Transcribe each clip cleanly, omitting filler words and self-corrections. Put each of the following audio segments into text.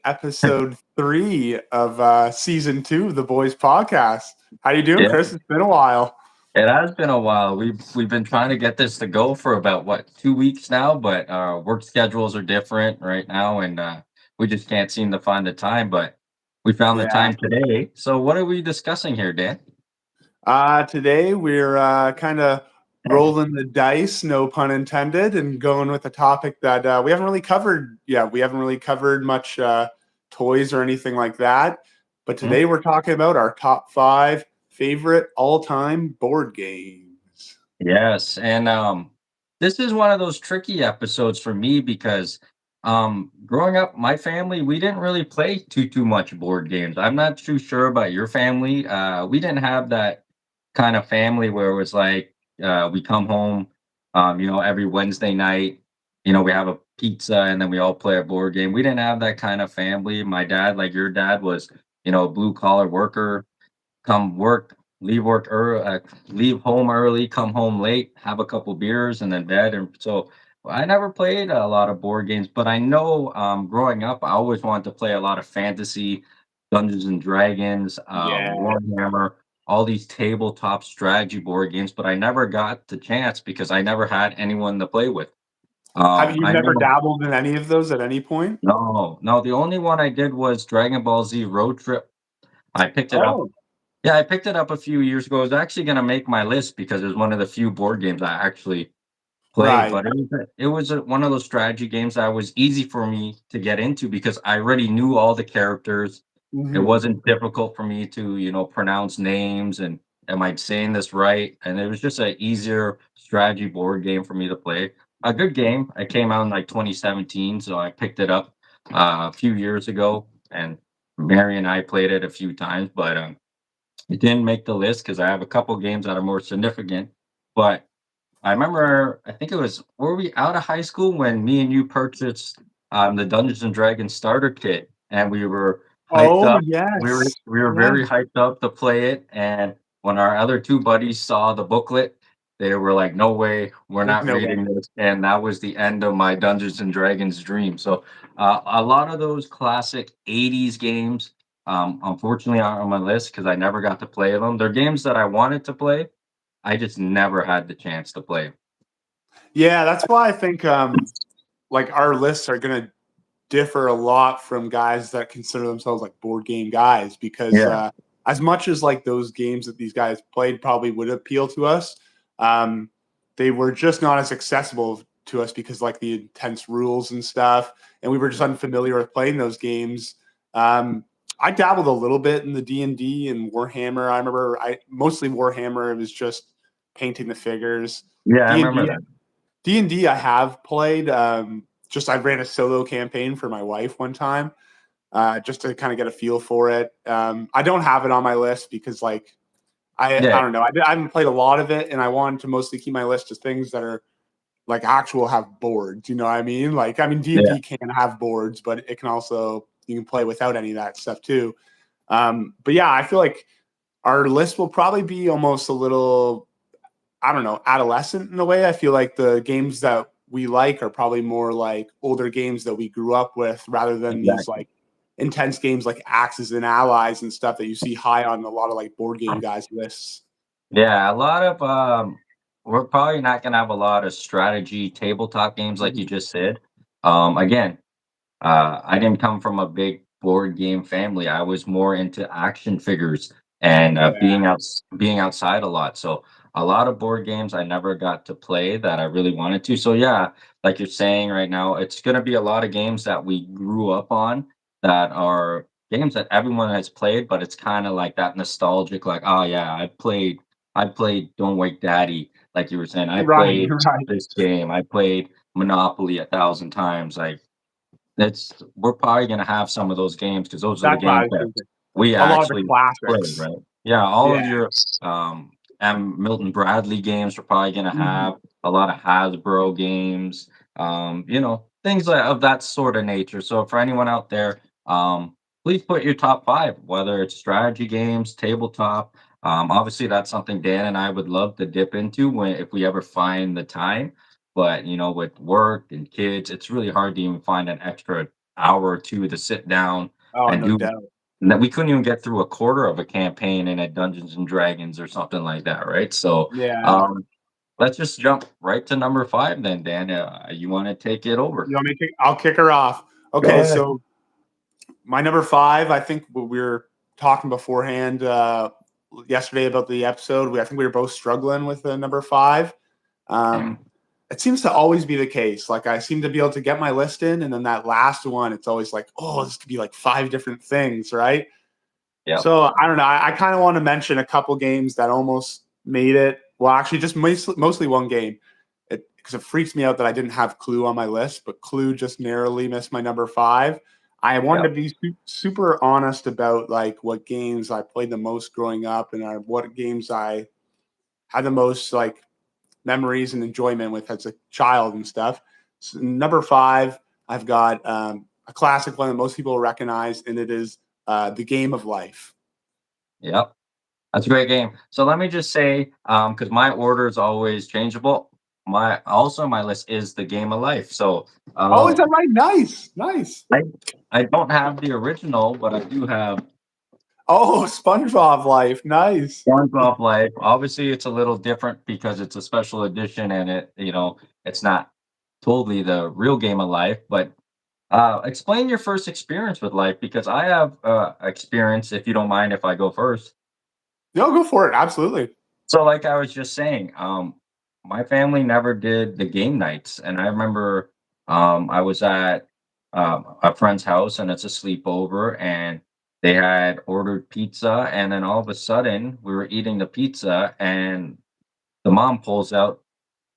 episode 3 of season 2 of the Boys podcast. How you doing, Yeah, Chris? It's been a while. it has been a while. We've been trying to get this to go for about what 2 weeks now, but work schedules are different right now, and we just can't seem to find the time. But we found the Yeah. time today. So what are we discussing here, Dan? Today we're kind of rolling the dice, no pun intended, and going with a topic that we haven't really covered yet. We haven't really covered much toys or anything like that. But Hmm? today we're talking about our top 5 favorite all-time board games. Yes, and this is one of those tricky episodes for me because growing up, my family we didn't really play too much board games. I'm not too sure about your family. We didn't have that kind of family where it was like we come home, every Wednesday night. We have a pizza and then we all play a board game. We didn't have that kind of family. My dad, like your dad, was a blue collar worker, come work, leave work early, leave home early, come home late, have a couple beers, and then bed. And so I never played a lot of board games, but I know growing up, I always wanted to play a lot of fantasy, Dungeons and Dragons, Yeah. Warhammer, all these tabletop strategy board games, but I never got the chance because I never had anyone to play with. Have you I never know. dabbled in any of those at any point? No, no, the only one I did was Dragon Ball Z Road Trip. I picked it up Oh, Yeah, I picked it up a few years ago. It was actually gonna make my list because it was one of the few board games I actually played, right. but it was one of those strategy games that was easy for me to get into because I already knew all the characters. It Mhm. wasn't difficult for me to, pronounce names and am I saying this right? And it was just an easier strategy board game for me to play. A good game. It came out in like 2017, so I picked it up a few years ago, and Mary and I played it a few times, but it didn't make the list because I have a couple games that are more significant. But I remember, I think it was, were we out of high school when me and you purchased the Dungeons and Dragons starter kit, and we were hyped Oh, up. We were yes. we were Yeah. very hyped up to play it, and when our other two buddies saw the booklet, they were like, "No way, we're There's not no way. reading this," and that was the end of my Dungeons and Dragons dream. So, a lot of those classic '80s games, unfortunately, aren't on my list because I never got to play them. They're games that I wanted to play, I just never had the chance to play. Yeah, that's why I think, like, our lists are gonna differ a lot from guys that consider themselves, like, board game guys because, Yeah, as much as, like, those games that these guys played probably would appeal to us, um, they were just not as accessible to us because, like, the intense rules and stuff, and we were just unfamiliar with playing those games. Um, I dabbled a little bit in the D&D and Warhammer. I remember I mostly Warhammer, it was just painting the figures. yeah, I remember D&D that. D&D I have played. Just I ran a solo campaign for my wife one time, just to kind of get a feel for it. I don't have it on my list because like I Yeah, don't know. I haven't played a lot of it, and I wanted to mostly keep my list to things that are like actual have boards. You know what I mean? Like I mean yeah, D&D can have boards, but it can also you can play without any of that stuff too. But yeah, I feel like our list will probably be almost a little I don't know, adolescent in a way. I feel like the games that we like are probably more like older games that we grew up with rather than these exactly. like intense games like Axes and Allies and stuff that you see high on a lot of like board game guys lists. Yeah, a lot of we're probably not gonna have a lot of strategy tabletop games like you Mhm. just said. Again, I didn't come from a big board game family. I was more into action figures and Yeah. being outside a lot. So a lot of board games I never got to play that I really wanted to. So yeah, like you're saying right now, it's gonna be a lot of games that we grew up on that are games that everyone has played, but it's kind of like that nostalgic, like, oh yeah, I played Don't Wake Daddy, like you were saying. I Right, played right. this game. I played Monopoly 1,000 times. Like we're probably gonna have some of those games because those are the That's what I games was that thinking. we A lot of the actually play, classics. right? Yeah, all Yeah. of your um Milton Bradley games are probably gonna Mhm. have a lot of Hasbro games, things like of that sort of nature. So for anyone out there, please put your top five, whether it's strategy games, tabletop. Obviously that's something Dan and I would love to dip into when if we ever find the time. But with work and kids, it's really hard to even find an extra hour or two to sit down Oh, and no do. doubt. And that we couldn't even get through a quarter of a campaign in a Dungeons and Dragons or something like that, right? So, Yeah. um, let's just jump right to number 5 then, Dan. You want to take it over? You want me to I'll kick her off. Go Okay, ahead. so my number 5, I think we were talking beforehand yesterday about the episode. I think we were both struggling with the number 5. Yeah. It seems to always be the case. Like I seem to be able to get my list in, and then that last one, it's always like, oh, this could be like 5 different things, right? Yep. So I don't know. I kind of want to mention a couple games that almost made it. Well, actually, just mostly one game. Because it freaks me out that I didn't have Clue on my list, but Clue just narrowly missed my number 5. I wanted to Yep. be super honest about like what games I played the most growing up, and what games I had the most like memories and enjoyment with as a child and stuff. So number 5, I've got a classic one that most people recognize, and it is The Game of Life. Yep. That's a great game. So let me just say, because my order is always changeable. My list is the Game of Life. So Oh, is uh, that right? Nice, nice. I I don't have the original, but I do have Oh, SpongeBob Life, nice. SpongeBob Life. Obviously, it's a little different because it's a special edition, and it's not totally the real Game of Life. But explain your first experience with Life because I have experience. If you don't mind, if I go first. No, go for it. Absolutely. So, like I was just saying, my family never did the game nights, and I remember I was at a friend's house, and it's a sleepover, and they had ordered pizza, and then all of a sudden, we were eating the pizza, and the mom pulls out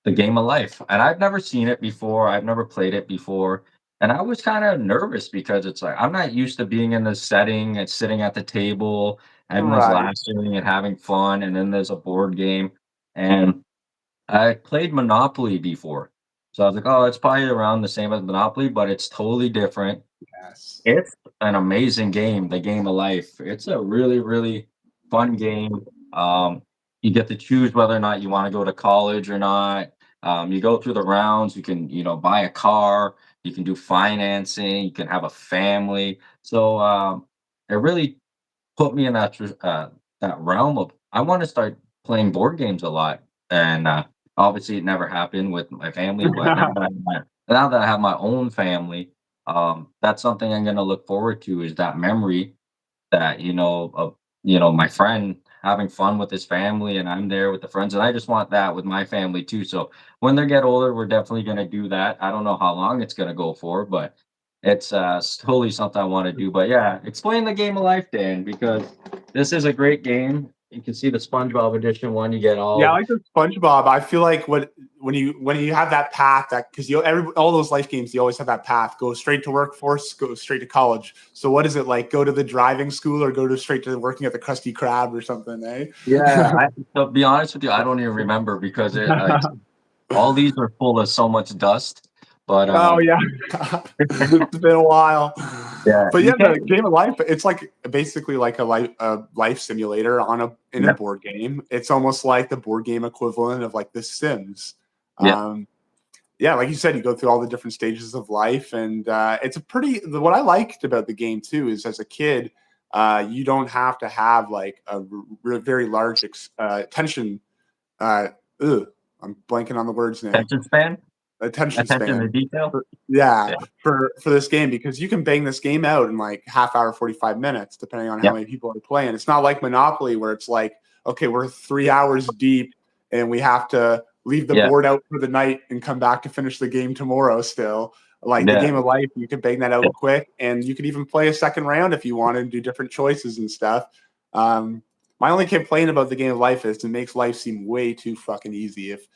the Game of Life, and I've never seen it before. I've never played it before, and I was kind of nervous because it's like I'm not used to being in this setting and sitting at the table, everyone's Right. laughing and having fun, and then there's a board game, and I played Monopoly before, so I was like, "Oh, it's probably around the same as Monopoly, but it's totally different." Yes. It's an amazing game, the Game of Life. It's a really, really fun game. You get to choose whether or not you want to go to college or not. You go through the rounds. You can, buy a car. You can do financing. You can have a family. So it really put me in that realm of I want to start playing board games a lot. And obviously, it never happened with my family. But now that I have my own family, that's something I'm gonna look forward to is that memory that, of, my friend having fun with his family and I'm there with the friends. And I just want that with my family too. So when they get older, we're definitely gonna do that. I don't know how long it's gonna go for, but it's totally something I want to do. But yeah, explain the Game of Life, Dan, because this is a great game. You can see the SpongeBob edition one. You get Yeah, I all like the SpongeBob. I feel like when you have that path that because all those life games you always have that path go straight to workforce, go straight to college. So what is it like? Go to the driving school or go to straight to working at the Krusty Krab or something, eh? yeah. To be honest with you, I don't even remember because it like all these are full of so much dust. But Oh yeah, it's been a while. yeah, But yeah, you the can't. Game of Life, it's like basically like a life simulator in a Yeah, board game. It's almost like the board game equivalent of like The Sims. yeah, Um, yeah, like you said, you go through all the different stages of life, and it's a what I liked about the game too is as a kid, you don't have to have like a very large attention. Uh, ugh, I'm blanking on the words now. attention span, Attention attention to span. detail. Yeah, Yeah, for this game because you can bang this game out in like half hour, 45 minutes, depending on how yeah, many people are playing. It's not like Monopoly where it's like, okay, we're 3 hours deep and we have to leave the yeah, board out for the night and come back to finish the game tomorrow still. Like the yeah, Game of Life, you can bang that yeah. out quick and you could even play a second round if you want and do different choices and stuff. Um, my only complaint about the Game of Life is it makes life seem way too fucking easy. If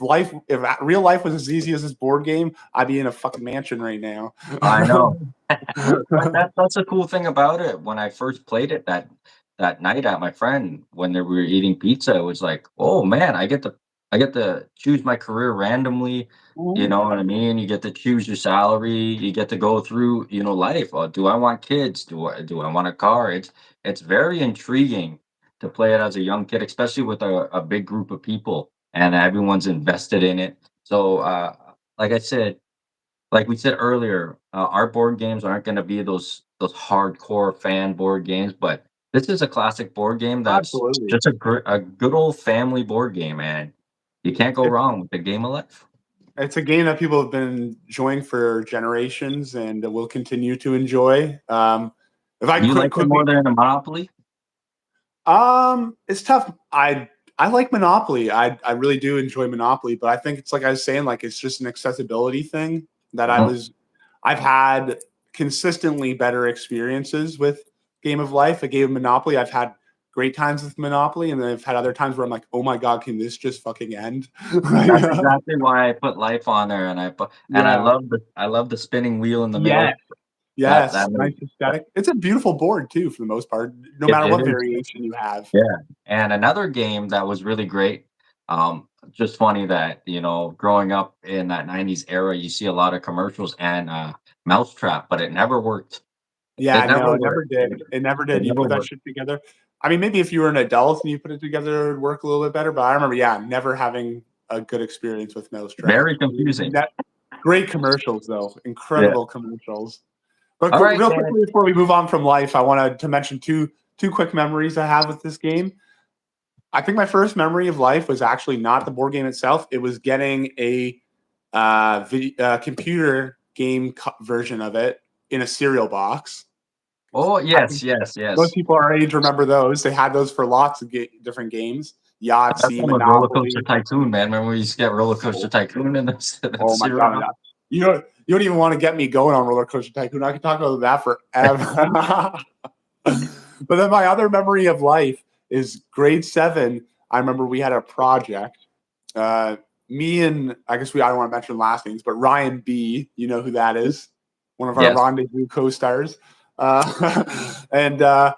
real life was as easy as this board game, I'd be in a fucking mansion right now. I know. But that's a cool thing about it. When I first played it that night at my friend when they were eating pizza, it was like, oh man, I get to choose my career randomly. You know what I mean? You get to choose your salary. You get to go through, life. Do I want kids? Do I want a car? It's very intriguing to play it as a young kid, especially with a big group of people and everyone's invested in it. So like I said, like we said earlier, our board games aren't going to be those hardcore fan board games, but this is a classic board game that's Absolutely. just a good old family board game, man. You can't go It's wrong with the game of life. it's a game that people have been enjoying for generations and will continue to enjoy. If I Do you like it more quickly, than a Monopoly? it's tough. I like Monopoly. I really do enjoy Monopoly, but I think it's like I was saying, like it's just an accessibility thing that Mhm. I've had consistently better experiences with Game of Life. A game of Monopoly, I've had great times with Monopoly, and then I've had other times where I'm like, oh my god, can this just fucking end? That's exactly why I put life on there, and Yeah. I love the spinning wheel in the Yes. middle. Yes. That Nice makes aesthetic. It's a beautiful board too, for the most part, no matter it what is. variation you have. Yeah, and another game that was really great, just funny that, growing up in that '90s era, you see a lot of commercials and, Mousetrap, but it never worked. Yeah, It no, never it never worked. did. It never It did. You never put that worked. shit together. I mean, maybe if you were an adult and you put it together, it'd work a little bit better. But I remember, yeah, never having a good experience with Mousetrap. Very confusing. Great commercials, though. Yeah. Incredible commercials. But Alright, real man. quickly before we move on from life, I wanted to mention two quick memories I have with this game. I think my first memory of life was actually not the board game itself. It was getting a computer game version of it in a cereal box. Oh, I think yes, yes, most yes. people our age remember those. They had those for lots of different games. That's Yahtzee, one with Roller Coaster Monopoly. Tycoon, man. Remember we used to get Roller Coaster Oh, Tycoon in the the oh my cereal god! box? You don't even want to get me going on Roller Coaster Tycoon. I could talk about that forever. But then my other memory of life is grade 7. I remember we had a project. Uh, Me and I guess I don't want to mention last names, but Ryan B. You know who that is? One of our Yes. Rendezvous co-stars. And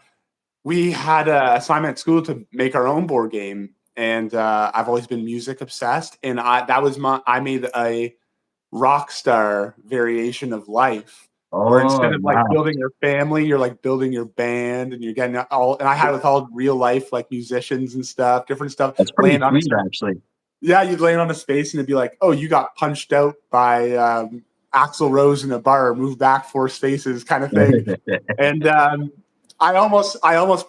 we had an assignment at school to make our own board game, and I've always been music obsessed, and I made a rock star variation of life, where Oh, instead of like wow. building your family, you're like building your band, and you're getting all. And I had it with all real life like musicians and stuff, different stuff. That's pretty Land on, sweet, actually. yeah, you'd land on a space, and it'd be like, oh, you got punched out by Axl Rose in a bar, move back 4 spaces, kind of thing. And I almost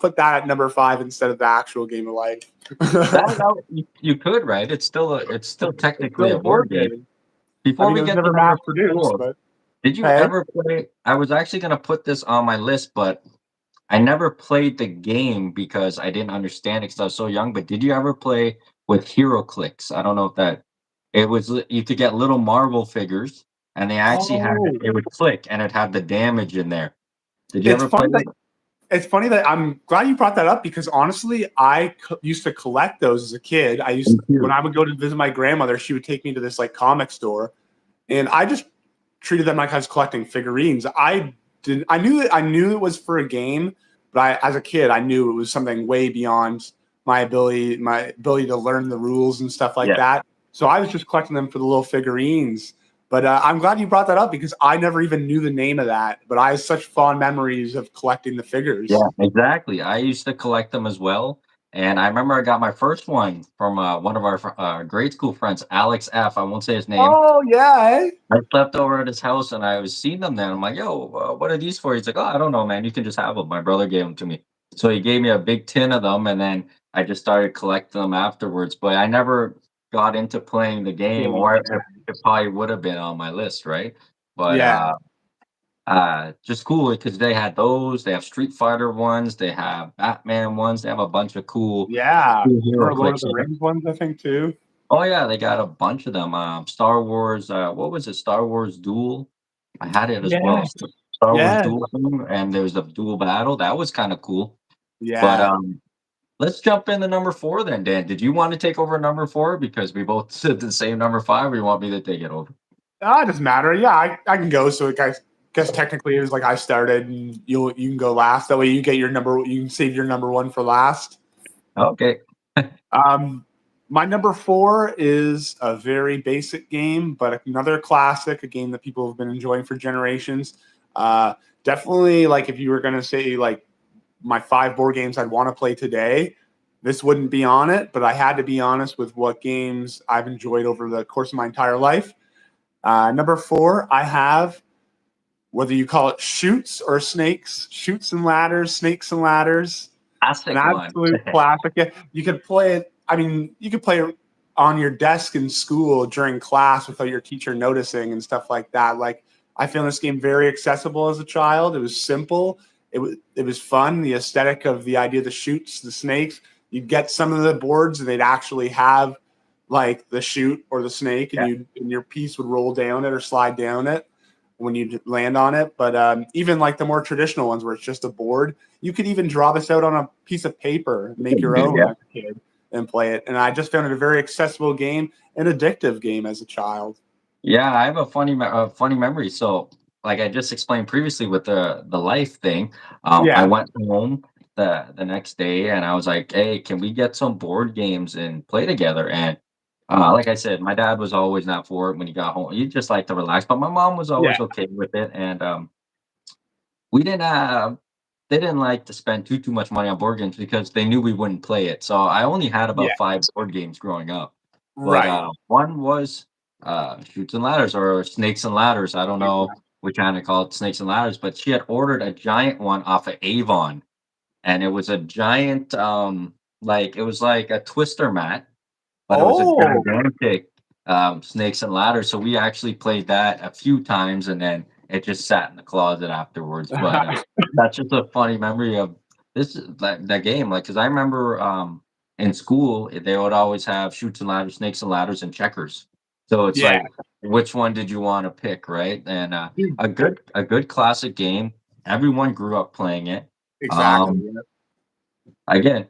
put that at number 5 instead of the actual game of life. That you could, right? It's still It's technically still a a board board game. game. I Before mean, we it was get to never number mass produced, 4, but did you hey. ever play I was actually gonna put this on my list, but I never played the game because I didn't understand it because I was so young, but did you ever play with Hero Clicks? I don't know if that it was you could get little Marvel figures, and they actually had Oh, it would click, and it had the damage in there. Did you it's ever play funny that it? it's funny that I'm glad you brought that up because honestly, used to collect those as a kid. Me When too. I would go to visit my grandmother, she would take me to this like comic store, and I just treated them like I was collecting figurines. I knew it was for a game, but as a kid, I knew it was something way beyond my ability to learn the rules and stuff like Yeah. that. So I was just collecting them for the little figurines. But I'm glad you brought that up because I never even knew the name of that. But I have such fond memories of collecting the Yeah, figures. exactly. I used to collect them as well, and I remember I got my first one from, one of our grade school friends, Alex F. I won't say his name. Oh yeah, eh? I slept over at his house, and I was seeing them there. I'm like, "Yo, what are these for?" He's like, "Oh, I don't know, man. You can just have them." My brother gave them to me. So he gave me a big tin of them, and then I just started collecting them afterwards, but I never got into playing the game, Game, or yeah. it probably would have been on my list, right? But, Yeah, just cool because they had those, they have Street Fighter ones, they have Batman ones, they have a bunch of yeah. cool hero Remember Lord of clicks. the Rings ones, I think too. Oh, yeah, they got a bunch of them, Star Wars, what was it? Star Wars Duel? I had it as well. Yes, Star Wars yes, Duel, and there was a dual battle, that was kinda cool. But, yeah. let's jump into number 4 then, Dan. Did you wanna take over number 4? Because we both said the same number 5, or you want me to take it over? It doesn't matter. Yeah, I can go. So guess technically it was like I started, and you can go last. That way you get your number. You can save your number 1 for last. Okay. Um, my number 4 is a very basic game, but another classic, a game that people have been enjoying for generations. Uh, Definitely, like if you were gonna say like my 5 board games I'd want to play today, this wouldn't be on it. But I had to be honest with what games I've enjoyed over the course of my entire life. Number 4, I have, whether you call it shoots or snakes, shoots and ladders, snakes and ladders, an Classic one. absolute classic. Yeah, you could play it. I mean, you could play it on your desk in school during class without your teacher noticing and stuff like that. Like, I found this game very accessible as a child. It was simple. It was fun. The aesthetic of the idea of the shoots, the snakes. You'd get some of the boards and they'd actually have like the shoot or the snake, and Yeah. your piece would roll down it or slide down it when you land on it. But even like the more traditional ones where it's just a board, you could even draw this out on a piece of paper and make your own Yeah. as a kid and play it. And I just found it a very accessible game, an addictive game as a child. Yeah, I have a funny memory. So, like I just explained previously with the life thing, I Yeah, went home the next day and I was like, "Hey, can we get some board games and play together?" And like I said, my dad was always not for it when he got home. He just liked to relax, but my mom was yeah, always okay with it. And we didn't they didn't like to spend too much money on board games because they knew we wouldn't play it. So I only had yeah. about 5 board games growing up. But Right. one was Shoots and Ladders or Snakes and Ladders. I don't know which kind to call it, Snakes and Ladders, but she had ordered a giant one off of Avon, and it was a giant like it was like a twister mat, but it was a Oh, gigantic, snakes and ladders, so we actually played that a few times, and then it just sat in the closet afterwards, but, that's just a funny memory of this that game, like because I remember, in school, they would always have Shoots and Ladders, Snakes and Ladders, and checkers. So it's yeah. like, which one did you wanna pick, right? And, Dude, a good classic game, everyone grew up playing it. exactly. Um, Yeah. again,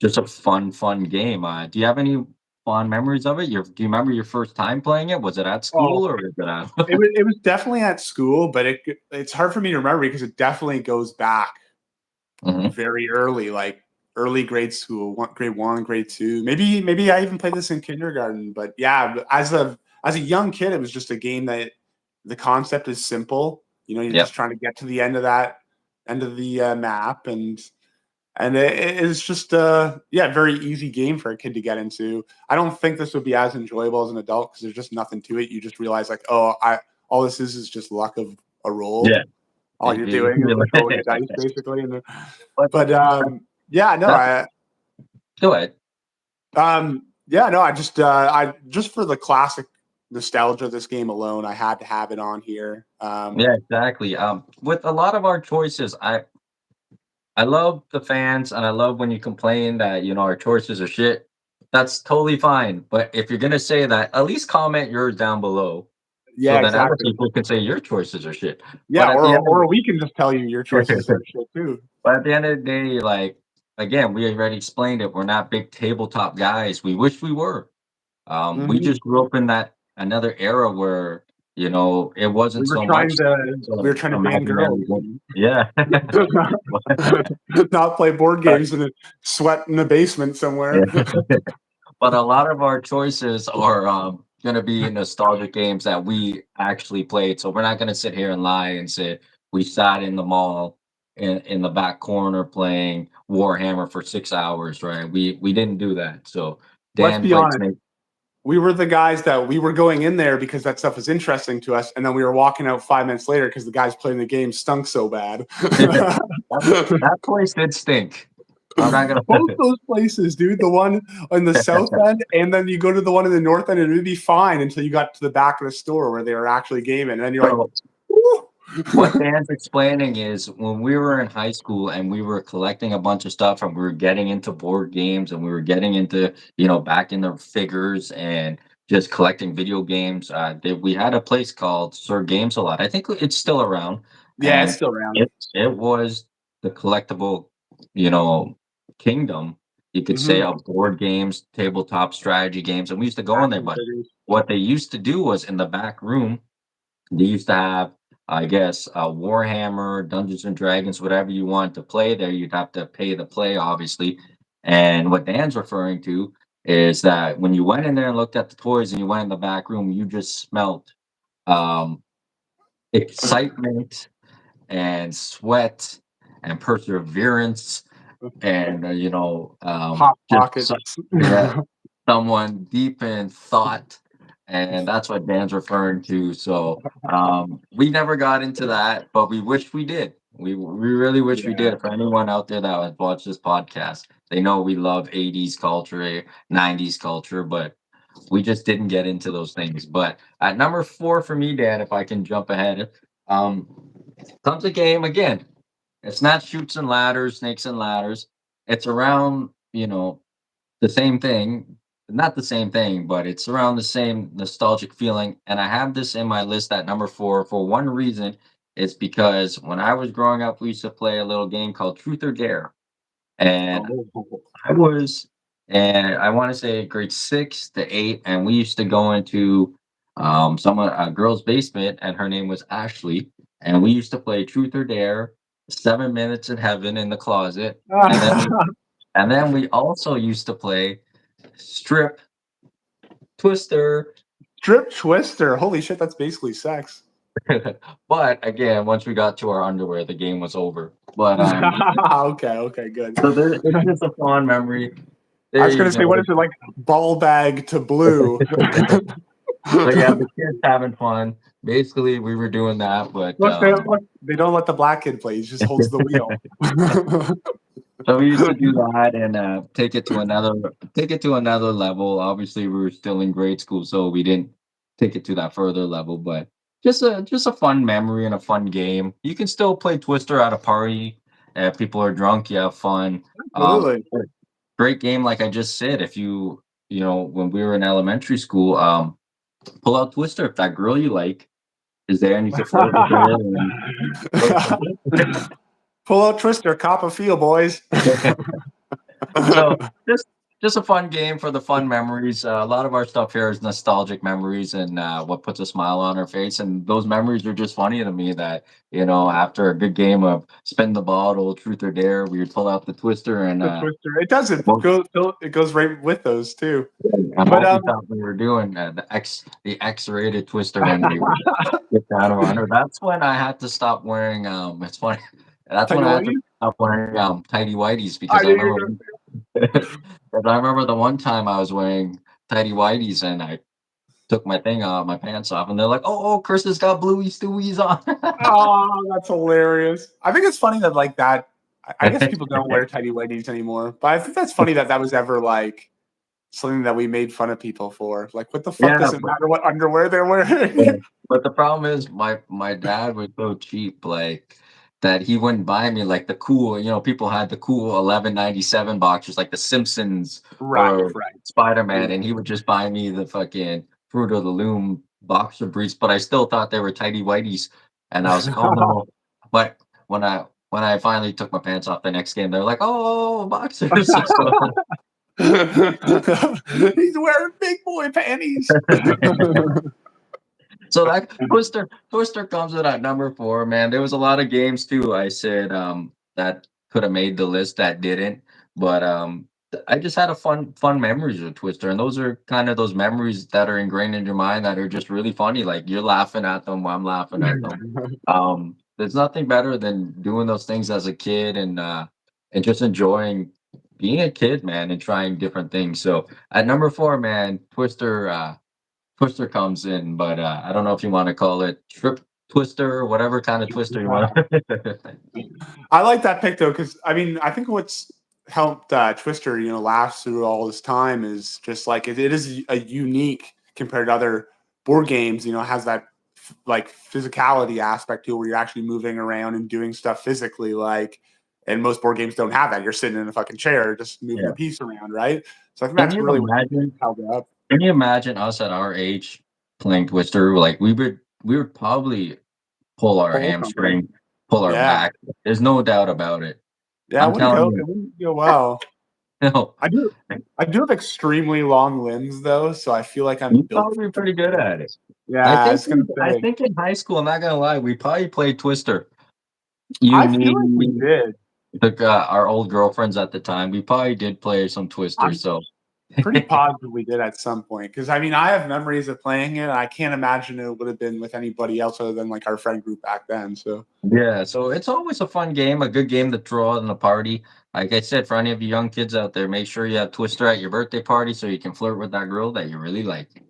just a fun game. Do you have any fond memories of it? Do you remember your first time playing it? Was it at Oh, school or is it at it was definitely at school, but it's hard for me to remember because it definitely goes back Mhm. very early, like early grade school, grade 1, grade 2. Maybe I even played this in kindergarten. But yeah, as a young kid, it was just a game that the concept is simple. You're Yep. just trying to get to the end of the map, and it's just yeah, very easy game for a kid to get into. I don't think this would be as enjoyable as an adult because there's just nothing to it. You just realize like, oh, I all this is just luck of a roll. Yeah. All you're doing is like rolling a dice basically. But But yeah, no, that's go ahead. yeah, no, I just for the classic nostalgia of this game alone, I had to have it on here. Yeah, exactly. With a lot of our choices, I love the fans and I love when you complain that, our choices are shit. That's totally fine. But if you're gonna say that, at least comment yours down below so Yeah, then other exactly. people can say your choices are shit. Yeah, But at the end or we can just tell you your of choices are shit too. But at the end of the day, like, again, we already explained it. We're not big tabletop guys. We wish we were. We Mhm. just grew up in that another era where, it wasn't We were so trying much to we were trying to ban girls, imaginary. Yeah. not play board But games and sweat in a basement somewhere. yeah. But a lot of our choices are gonna be nostalgic games that we actually played. So we're not gonna sit here and lie and say we sat in the mall in the back corner playing Warhammer for 6 hours, right? We didn't do that. So Let's Dan be played honest. Snake. We were the guys that we were going in there because that stuff was interesting to us, and then we were walking out 5 minutes later because the guys playing the game stunk so bad. That place did stink. I'm not gonna Both those places, dude. The one on the south end, and then you go to the one in the north end, and it would be fine until you got to the back of the store where they were actually gaming, and then you're like, so "Woo." what Dan's explaining is when we were in high school and we were collecting a bunch of stuff and we were getting into board games and we were getting into, back into figures and just collecting video games, we had a place called Sir Games a Lot. I think it's still around, Yeah, it's and still around. it was the collectible, you know, kingdom, you could say, Hmm. of board games, tabletop strategy games, and we used to go in there. Action But figures. what they used to do was in the back room they used to have, I guess, Warhammer, Dungeons and Dragons, whatever you want to play there, you'd have to pay to play, obviously. And what Dan's referring to is that when you went in there and looked at the toys and you went in the back room, you just smelt um, excitement and sweat and perseverance and, Hot just pockets. yeah, someone deep in thought and that's what Dan's referring to. So we never got into that, but we wish we did. We really wish we Yeah. did. For anyone out there that has watched this podcast, they know we love 80s culture, 90s culture, but we just didn't get into those things. But at number 4 for me, Dan, if I can jump ahead, um, comes a game again. It's not shoots and ladders, snakes and ladders. It's around, the same thing. Not the same thing, but it's around the same nostalgic feeling. And I have this in my list at number 4 for one reason. It's because when I was growing up, we used to play a little game called Truth or Dare. And Oh. I was, and I want to say grade 6 to 8, and we used to go into someone a girl's basement, and her name was Ashley, and we used to play Truth or Dare, 7 Minutes in Heaven in the closet, and then we also used to play Strip Twister. Strip Twister. Holy shit, that's basically sex. But again, once we got to our underwear, the game was over. But Okay, good. so there, it's just a fond memory. I There was you gonna say, what go. is it like? Ball bag to blue. So yeah, the kids having fun. Basically, we were doing that, but They don't let the black kid play. He just holds the wheel. so we used to do that and take it to another level. Obviously, we were still in grade school, so we didn't take it to that further level. But just a fun memory and a fun game. You can still play Twister at a party. If people are drunk, you have fun. Um, Absolutely. Great game, like I just said. If when we were in elementary school, pull out Twister if that girl you like is there, and you can flirt with her. Pull out Twister, cop a feel, boys. So just a fun game for the fun memories. A lot of our stuff here is nostalgic memories and what puts a smile on our face. And those memories are just funny to me. That after a good game of spin the bottle, truth or dare, we would pull out the Twister and The Twister. It doesn't well, go. It goes right with those too. I'm But always thought we were doing the X-rated Twister when we would get down on her. That's when I had to stop wearing. It's funny. That's when tidy I had to whities. stop wearing tidy whities I because I knew you remember. were Because I remember the one time I was wearing tidy whities and I took my thing off, my pants off, and they're like, "Oh, Chris has got bluey stewies on." Oh, that's hilarious. I think it's funny that like that. I guess people don't wear tidy whities anymore, but I think that's funny that that was ever like something that we made fun of people for. Like, what the fuck Yeah, does it matter what underwear they're yeah. wearing? But the problem is my dad was so cheap, like that he wouldn't buy me like the cool, people had the cool 11.97 boxers like the Simpsons Right, or right. Spider-Man, and he would just buy me the fucking Fruit of the Loom boxer briefs, but I still thought they were tidy whities. And I was like, oh no. But when I finally took my pants off the next game, they're like, oh, boxers. He's wearing big boy panties. So that Twister comes in at number 4, man. There was a lot of games too. I said that could have made the list that didn't, but I just had a fun memories of Twister, and those are kind of those memories that are ingrained in your mind that are just really funny. Like you're laughing at them, I'm laughing at them. There's nothing better than doing those things as a kid and just enjoying being a kid, man, and trying different things. So at number 4, man, Twister comes in, but I don't know if you want to call it trip twister or whatever kind of twister you want. I like that pick though, because I mean, I think what's helped Twister, last through all this time is just like it is a unique compared to other board games. It has that like physicality aspect to it, where you're actually moving around and doing stuff physically. Like, and most board games don't have that. You're sitting in a fucking chair, just moving Yeah. a piece around, right? So I think Can that's you really what imagine? held it up. Can you imagine us at our age playing Twister? Like we would probably pull our Whole company. hamstring, pull our Yeah, back. There's no doubt about it. yeah, I'm telling you, it wouldn't go well. no, I do have extremely long limbs though, so I feel like I'm you'd built probably for be pretty good at it. Yeah, I I think was gonna I say. think in high school, I'm not gonna lie, we probably played Twister. You, I feel like we me, did. our old girlfriends at the time. We probably did play some Twister. I'm So pretty positive we did at some point because I mean I have memories of playing it. And I can't imagine it would have been with anybody else other than like our friend group back then. So yeah, so it's always a fun game, a good game to throw out in a party. Like I said, for any of you young kids out there, make sure you have Twister at your birthday party so you can flirt with that girl that you really like.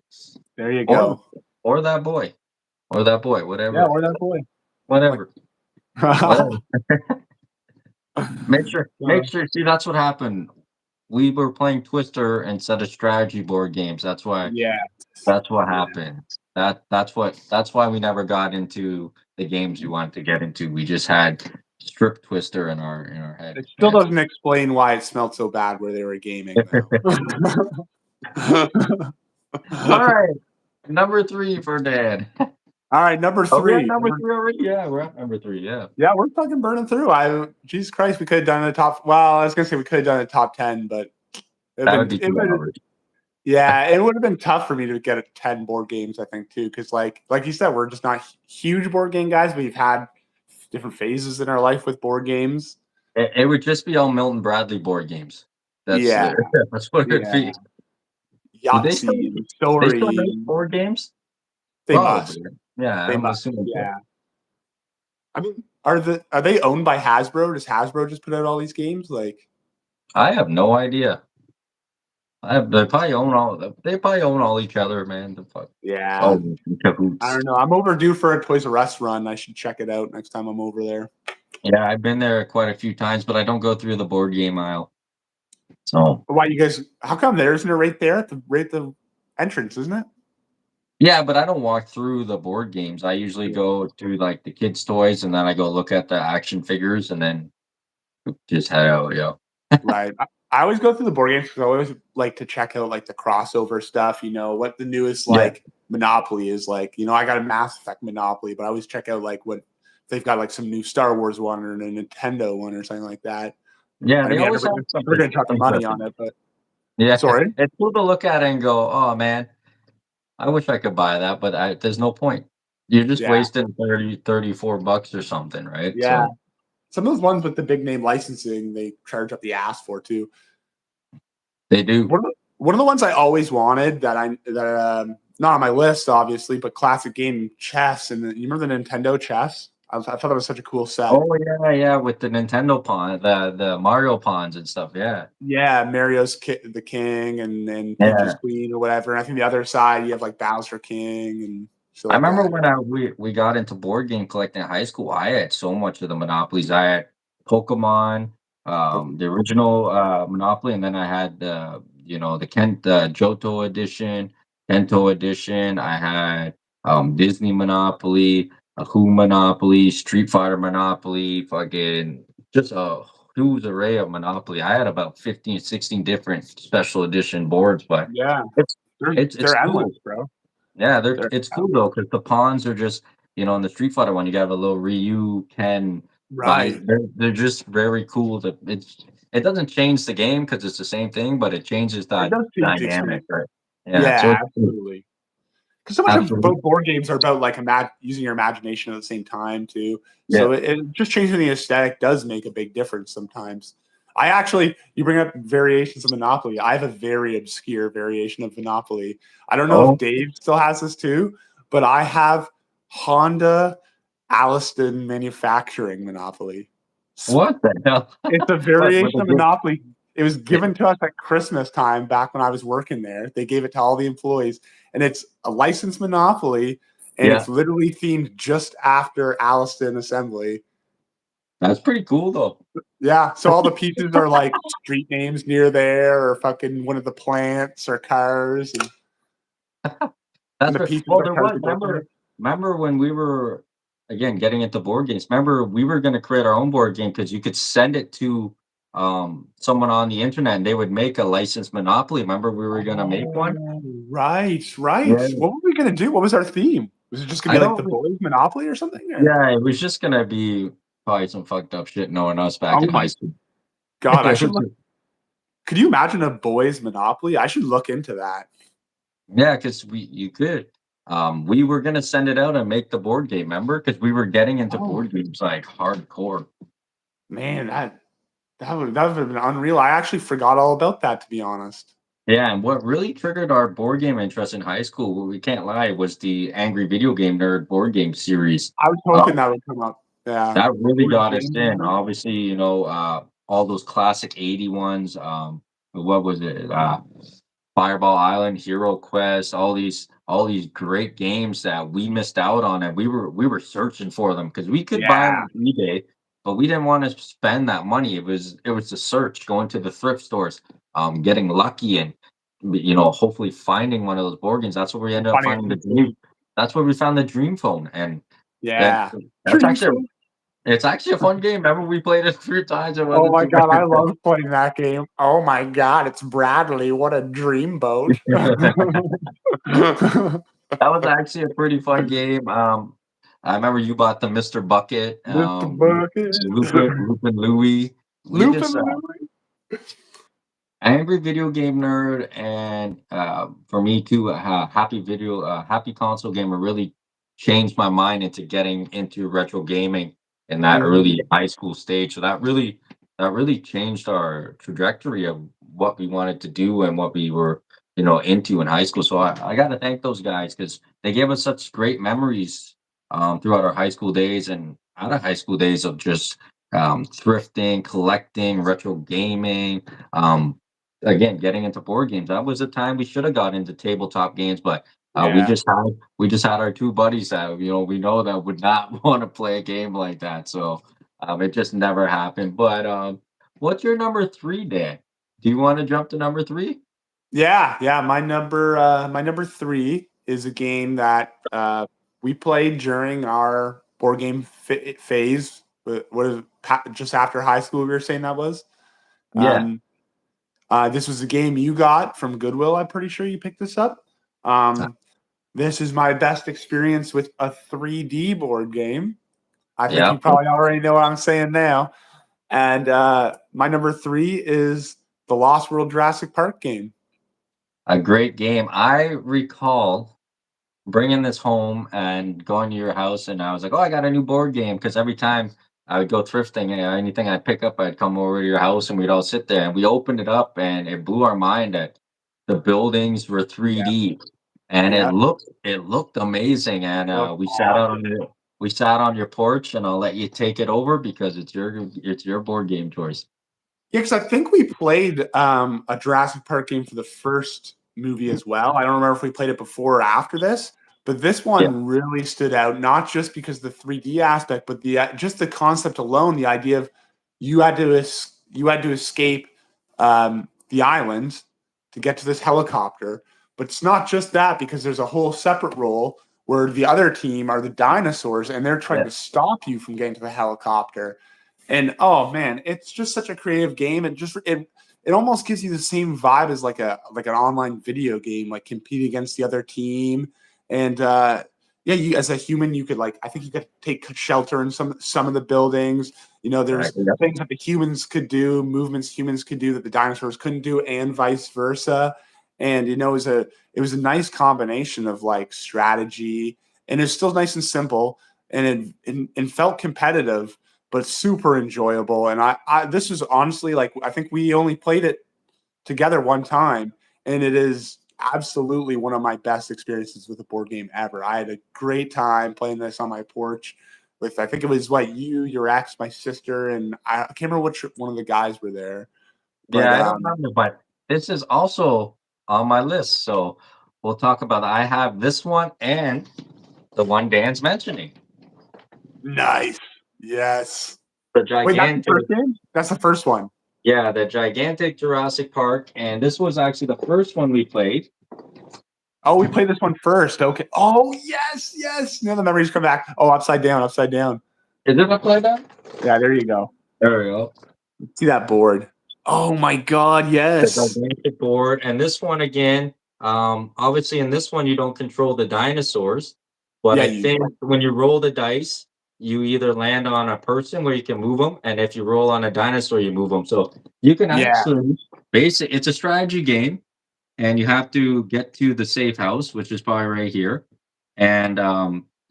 There you or go. or that boy, Yeah, whatever, or that boy. Like, whatever, whatever. uh, Make sure. See, that's what happened. We were playing Twister instead of strategy board games. yeah, That's what yeah. happened. That's why we never got into the games we wanted to get into. We just had strip Twister in our head. It still Man. doesn't explain why it smelled so bad where they were gaming, though. All right, number 3 for Dan. All right, number Oh, we at 3. number 3 already? Yeah, we're at number 3. Yeah. Yeah, we're fucking burning through. Jesus Christ, we could have done a top. Well, I was gonna say we could have done a top 10, but That would be 2 hours. yeah, it would have been tough for me to get a 10 board games, I think, too, because like you said, we're just not huge board game guys. We've had different phases in our life with board games. It would just be all Milton Bradley board games. That's Yeah, that's what it'd yeah, be. Do Yahtzee and they still Story. make board games? They must. Probably. Yeah, They I'm must. assuming so. Yeah. I mean, are they owned by Hasbro? Does Hasbro just put out all these games? Like, I have no idea. They probably own all each other, man. The fuck. yeah, Oh, I cahoots. don't know. I'm overdue for a Toys R Us run. I should check it out next time I'm over there. Yeah, I've been there quite a few times, but I don't go through the board game aisle. So Why you guys? How come there isn't it right there at the entrance? Isn't it? yeah, but I don't walk through the board games. I usually go to like the kids' toys and then I go look at the action figures and then just head out, yo. Right. I always go through the board games because I always like to check out like the crossover stuff. You know what the newest Yeah. like Monopoly is like. You know, I got a Mass Effect Monopoly, but I always check out like what they've got like some new Star Wars one or a Nintendo one or something like that. Yeah, I they mean, I'm always never, have never something going to chuck the money interesting. on it, but Yeah, sorry. it's cool to look at it and go, "Oh, man, I wish I could buy that," but there's no point. You're just Yeah, wasting 34 bucks or something, right? yeah. So Some of those ones with the big name licensing, they charge up the ass for too. they do. One of the ones I always wanted that not on my list, obviously, but classic game chess. And you remember the Nintendo chess? I thought that was such a cool set. Oh, yeah, yeah, with the Nintendo pawn, the Mario pawns and stuff, yeah. Yeah, the king and Peach's Yeah. queen or whatever. And I think the other side you have like Bowser King and shit I like remember that. when we got into board game collecting in high school, I had so much of the monopolies. I had Pokemon, the original Monopoly, and then I had the Johto edition, Kento edition. I had Disney Monopoly, a Who Monopoly, Street Fighter Monopoly, fucking just a huge array of Monopoly. I had about 15, 16 different special edition boards, but Yeah, it's it's they're endless, cool. bro. Yeah, They're it's cool endless. though because the pawns are just in the Street Fighter one, you got a little Ryu, Ken, Vi. Right. They're just very cool. It doesn't change the game because it's the same thing, but it changes It that does change the dynamic, experience. right? Yeah, so Yeah, it's cool. absolutely. Because so much of Absolutely. both board games are about like using your imagination at the same time too. Yeah. So it just changing the aesthetic does make a big difference sometimes. You bring up variations of Monopoly. I have a very obscure variation of Monopoly. I don't know if Oh, Dave still has this too, but I have Honda Alliston Manufacturing Monopoly. what the hell? It's a What with variation the of good? Monopoly. It was given to us at Christmas time back when I was working there. They gave it to all the employees, and it's a licensed Monopoly, and Yeah, it's literally themed just after Alliston Assembly. that's pretty cool though. Yeah, so all the pieces are like street names near there, or fucking one of the plants or cars, and That's the right. pieces Well, are there cards was you go through. remember when we were again getting into board games. Remember we were going to create our own board game because you could send it to someone on the internet and they would make a licensed Monopoly. Remember we were going to make one? Oh, right, right. Yeah. What were we gonna do? What was our theme? Was it just gonna I be like the don't. Boys Monopoly or something? Or? Yeah, it was just going to be probably some fucked up shit knowing us back Oh in my high school. god, I It should was look. Could you imagine a Boys Monopoly? I should look into that. Yeah, because you could. We were gonna send it out and make the board game, remember? Because we were getting into Oh board games like hardcore. man, that would have been unreal. I actually forgot all about that, to be honest. Yeah, and what really triggered our board game interest in high school, well, we can't lie, was the Angry Video Game Nerd board game series. I was Uh, hoping that would come up. Yeah. that really Board got us game in. nerd? Obviously, all those classic 80 ones. What was it? Fireball Island, Hero Quest, all these all these great games that we missed out on, and we were searching for them because we could buy them Yeah. on eBay, but we didn't want to spend that money. It was the search, going to the thrift stores, getting lucky, and hopefully finding one of those board games. That's where we ended up Funny. finding the dream. That's where we found the Dream Phone, and that Yeah. that's Dream actually Phone. it's actually a fun game. Remember, we played it a few times. It Oh wasn't my too god, I bad. love playing that game. Oh my god, it's Bradley. What a dreamboat. That was actually a pretty fun game. I remember you bought the Mr. Bucket, Mr. Bucket. Lupin Louie. We just Lupin Louie. angry video game nerd, and for me too, happy console gamer really changed my mind into getting into retro gaming in that Mhm. early high school stage. So that really changed our trajectory of what we wanted to do and what we were into in high school. So I got to thank those guys because they gave us such great memories throughout our high school days and out of high school days of just thrifting, collecting, retro gaming. Um, Again, getting into board games. That was the time we should have got into tabletop games, but we Yeah. just had our two buddies that we know that would not want to play a game like that. So it just never happened. But what's your number three, Dan? Do you want to jump to number three? Yeah. My number three is a game that we played during our board game phase. What is just after high school? We were saying that was. Yeah, Um, this was a game you got from Goodwill. I'm pretty sure you picked this up. Um, this is my best experience with a 3D board game. I think yeah. you probably already know what I'm saying now. And my number three is the Lost World Jurassic Park game. A great game. I recall bringing this home and going to your house, and I was like, "Oh, I got a new board game." Because every time I would go thrifting, anything I'd pick up, I'd come over to your house, and we'd all sit there, and we opened it up, and it blew our mind that the buildings were Yeah, 3D, and it yeah, looked amazing. And it looks we sat out awesome. on your porch, and I'll let you take it over because it's your board game choice. Yeah, because I think we played a Jurassic Park game for the first movie as well. I don't remember if we played it before or after this, but this Yeah, one really stood out, not just because of the 3D aspect, but the just the concept alone, the idea of you had to escape the island to get to this helicopter. But it's not just that because there's a whole separate role where the other team are the dinosaurs and they're trying yeah, to stop you from getting to the helicopter. And oh man, it's just such a creative game. It almost gives you the same vibe as like an online video game, like compete against the other team. And yeah, you as a human, you could like I think you could take shelter in some of the buildings. You know, there's exactly. Yep. things that the humans could do, movements humans could do that the dinosaurs couldn't do, and vice versa. And it was a nice combination of like strategy, and it's still nice and simple, and it felt competitive but super enjoyable. And this was honestly like I think we only played it together one time, and it is absolutely one of my best experiences with a board game ever. I had a great time playing this on my porch with I think it was what your ex, my sister, and I can't remember which one of the guys were there, but Yeah, I don't remember, but this is also on my list. So we'll talk about that. I have this one and the one Dan's mentioning. nice, yes. The Wait, that's the gigantic, first game. That's the first one. yeah, the gigantic Jurassic Park. And this was actually the first one we played. Oh, we played this one first. Okay. Oh, yes. Now the memories come back. Oh, upside down, upside down. Is it upside down? Yeah, there you go. There we go. See that board. Oh my God, The yes. gigantic board. And this one again, obviously in this one you don't control the dinosaurs, but Yeah, I you think when you roll the dice, you either land on a person where you can move them, and if you roll on a dinosaur, you move them. So you can yeah. actually it's a strategy game, and you have to get to the safe house, which is probably right here. And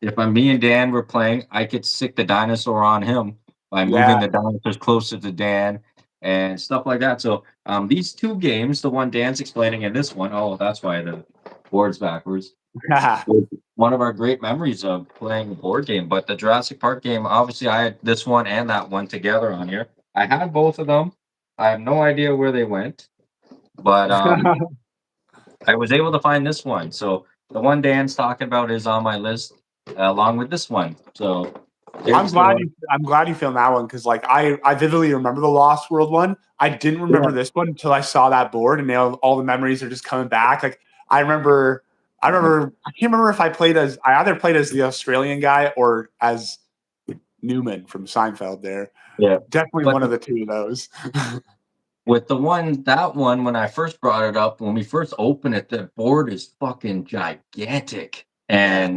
if me and Dan were playing, I could stick the dinosaur on him by moving Yeah. the dinosaurs closer to Dan and stuff like that. So these two games, the one Dan's explaining and this one, oh, that's why the board's backwards. Was one of our great memories of playing a board game. But the Jurassic Park game, obviously, I had this one and that one together on here. I had both of them. I have no idea where they went, but I was able to find this one. So the one Dan's talking about is on my list, along with this one. So I'm there's the glad one. you I'm glad you found that one because like I vividly remember the Lost World one. I didn't Yeah. remember this one until I saw that board, and now all the memories are just coming back. Like I remember, I can't remember if I either played as the Australian guy or as Newman from Seinfeld. There, Yeah. definitely But one of the two of those. with that one, when I first brought it up, when we first opened it, the board is fucking gigantic. Yeah,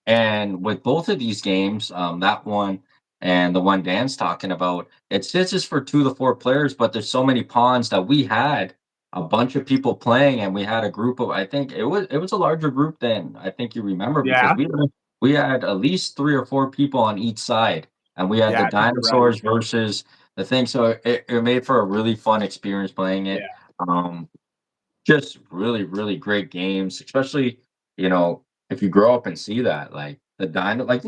And with both of these games, that one and the one Dan's talking about, it's just for 2 to 4 players, but there's so many pawns that we had a bunch of people playing, and we had a group of, I think it was a larger group than I think you remember, because yeah, we had at least 3 or 4 people on each side, and we had yeah. the I think you're right. dinosaurs versus the thing. So it made for a really fun experience playing Yeah, it. Um, just really, really great games, especially, you know, if you grow up and see that, like the dino, like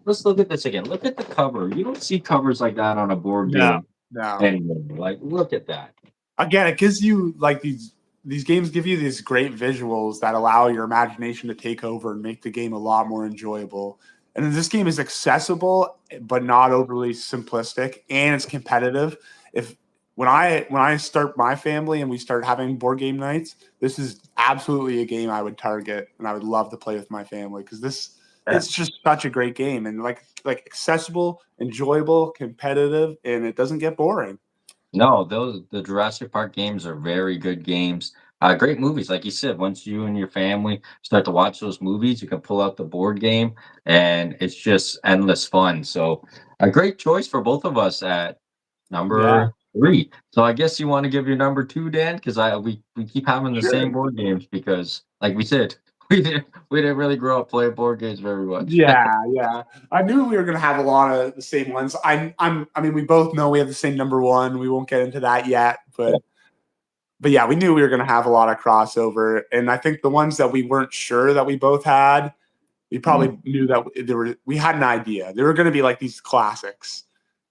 let's look at this again. Look at the cover. You don't see covers like that on a board no, game no. anymore. Like, look at that. Again, it gives you like these games give you these great visuals that allow your imagination to take over and make the game a lot more enjoyable. And this game is accessible but not overly simplistic, and it's competitive. If when I start my family and we start having board game nights, this is absolutely a game I would target and I would love to play with my family because this Yeah. it's just such a great game and like accessible, enjoyable, competitive, and it doesn't get boring. No, the Jurassic Park games are very good games. Great movies, like you said. Once you and your family start to watch those movies, you can pull out the board game, and it's just endless fun. So, a great choice for both of us at Yeah, number 3. So, I guess you want to give your number 2, Dan, because we keep having the same sure. board games because, like we said, we didn't really grow up playing board games very much. Yeah, yeah. I knew we were gonna have a lot of the same ones. I mean, we both know we have the same number one. We won't get into that yet, but yeah, we knew we were gonna have a lot of crossover. And I think the ones that we weren't sure that we both had, we Mhm. probably knew that we had an idea. They were gonna be like these classics.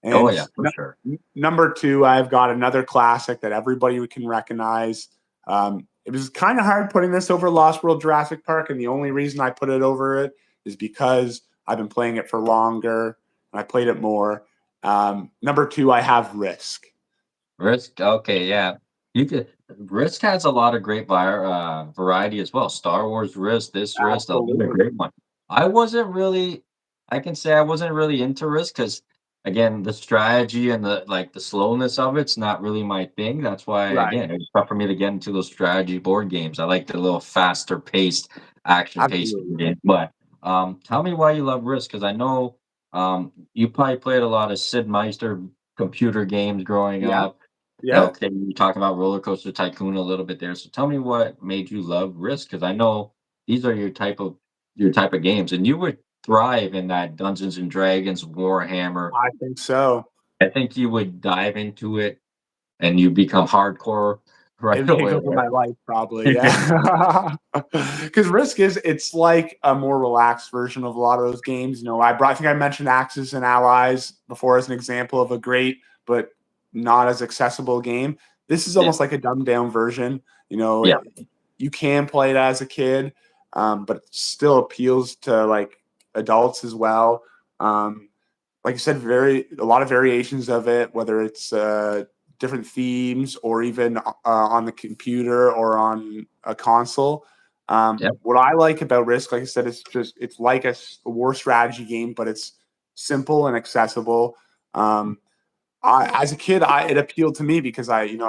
Oh And yeah, for sure. number two, I've got another classic that everybody can recognize. It was kind of hard putting this over Lost World Jurassic Park, and the only reason I put it over it is because I've been playing it for longer and I played it more. Number two, I have Risk. Risk, okay, yeah. You could Risk has a lot of great variety as well. Star Wars Risk, this Risk, a lot of Absolutely. great one. I wasn't really I can say I wasn't really into Risk because again, the strategy and the slowness of it's not really my thing. That's why Right. again, it's tough for me to get into those strategy board games. I like the little faster paced, action paced Absolutely. game. But tell me why you love Risk, because I know you probably played a lot of Sid Meister computer games growing Yeah. up. Yeah. Okay, you talking about Roller Coaster Tycoon a little bit there. So tell me what made you love Risk, because I know these are your type of games, and you would thrive in that Dungeons and Dragons, Warhammer. I think so. I think you would dive into it and you become hardcore It right would take away, over my life probably, right? yeah. Because Risk it's like a more relaxed version of a lot of those games. I think I mentioned Axis and Allies before as an example of a great but not as accessible game. This is Yeah, almost like a dumbed down version. yeah, You can play it as a kid, but it still appeals to like adults as well. Um, like you said, a lot of variations of it, whether it's different themes or even on the computer or on a console. yeah, What I like about Risk, like I said, it's like a war strategy game, but it's simple and accessible. Um, as a kid, it appealed to me because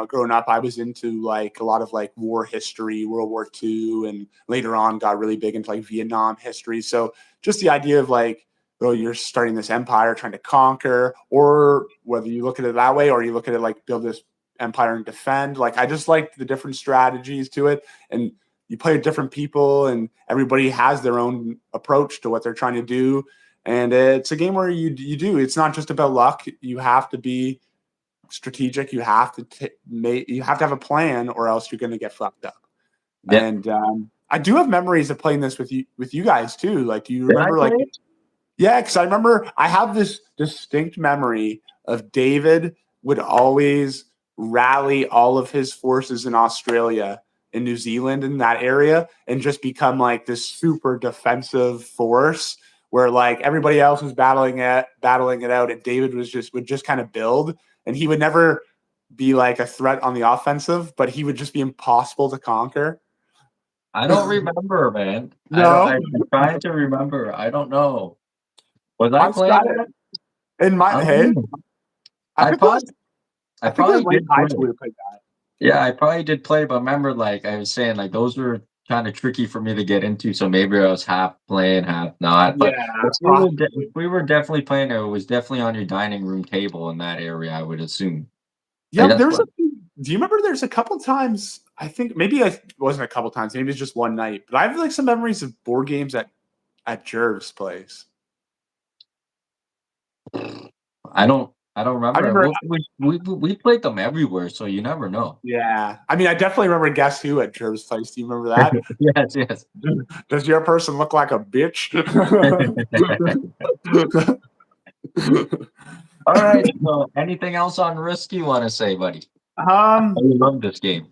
growing up, I was into like a lot of like war history, World War II, and later on got really big into like Vietnam history. So just the idea of like, oh, you're starting this empire, trying to conquer, or whether you look at it that way or you look at it like build this empire and defend. Like I just like the different strategies to it, and you play with different people, and everybody has their own approach to what they're trying to do, and it's a game where you do. It's not just about luck. You have to be strategic. You have to you have to have a plan, or else you're going to get fucked up. yeah. And I do have memories of playing this with you guys too. Like, do you Did I remember? play Like, it? yeah, because I remember I have this distinct memory of David would always rally all of his forces in Australia in New Zealand in that area and just become like this super defensive force where like everybody else was battling it out, and David would just kind of build, and he would never be like a threat on the offensive, but he would just be impossible to conquer. I don't remember, man. I don't. No, I'm trying to remember. I don't know. Was I I've got playing it that? in my I don't head. know. I I think it was probably, I I think it was probably late did high play. school we played that. Yeah, I probably did play, but remember, like I was saying, like those were kind of tricky for me to get into. So maybe I was half playing, half not. But Yeah, if possibly. we were definitely playing, it was definitely on your dining room table in that area. I would assume. Like Yeah, that's there's what. a. Do you remember? There's a couple times. I think maybe it wasn't a couple times. Maybe it's just one night. But I have like some memories of board games at Jerv's place. I don't I remember. remember. We played them everywhere, so you never know. Yeah, I mean, I definitely remember Guess Who at Jerv's place. Do you remember that? Yes, yes. Does your person look like a bitch? All right. So, anything else on Risk you want to say, buddy? I um, love this game.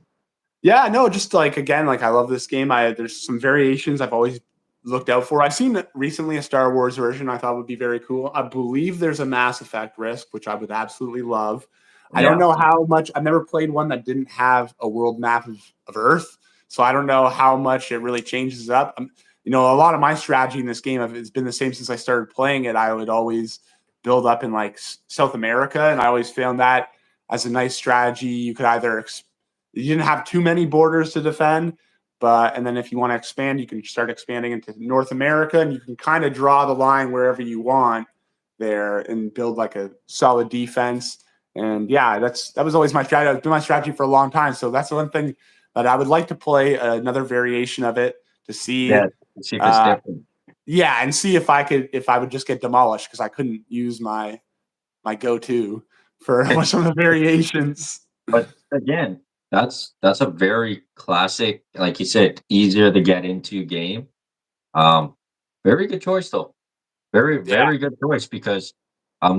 Yeah, no, just like again, like I love this game. There's some variations I've always looked out for. I've seen recently a Star Wars version I thought would be very cool. I believe there's a Mass Effect Risk, which I would absolutely love. I don't Yeah. know how much I've never played one that didn't have a world map of Earth. So I don't know how much it really changes up. A lot of my strategy in this game has been the same since I started playing it. I would always build up in like South America, and I always found that as a nice strategy. You could either you didn't have too many borders to defend, and then if you want to expand, you can start expanding into North America, and you can kind of draw the line wherever you want there and build like a solid defense. And yeah, that was always my strategy. It's been my strategy for a long time. So that's the one thing that I would like to play another variation of it to see. Yeah. See if it's Uh, different. yeah, and see if I would just get demolished because I couldn't use my go-to for some of the variations. But again, that's a very classic, like you said, easier to get into game. Um, very good choice though. Very, Yeah. very good choice because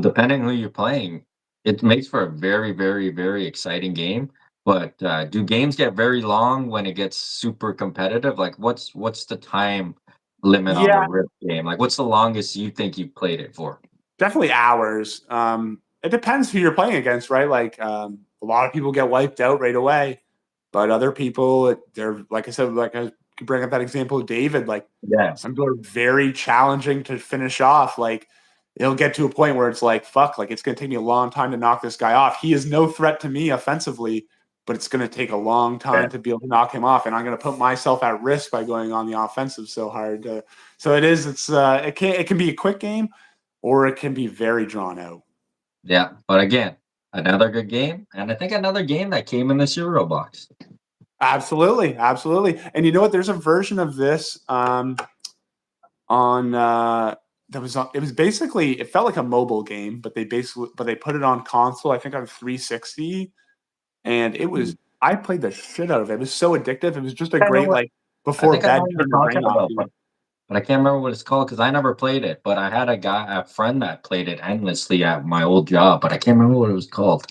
depending who you're playing, it makes for a very, very, very exciting game. But do games get very long when it gets super competitive? Like what's the time limit on the Yeah, Rift game? Like what's the longest you think you've played it for? definitely hours. It depends who you're playing against, right? Like a lot of people get wiped out right away, but other people, they're like I said, like I could bring up that example of David. Like Yeah. some people are very challenging to finish off. Like it'll get to a point where it's like, fuck, like it's going to take me a long time to knock this guy off. He is no threat to me offensively, but it's going to take a long Yeah. time to be able to knock him off, and I'm going to put myself at risk by going on the offensive so hard. So it is. It can be a quick game or it can be very drawn out. Yeah. But again, another good game. And I think another game that came in the cereal box. Absolutely, absolutely. And you know what? There's a version of this on that was on, it was basically it felt like a mobile game, but they put it on console. I think on 360, and it was I played the shit out of it. It was so addictive. It was just a I know great what like I before think I know bed what you're turn your talking brain off. about, but I can't remember what it's called because I never played it. But I had a friend that played it endlessly at my old job, but I can't remember what it was called.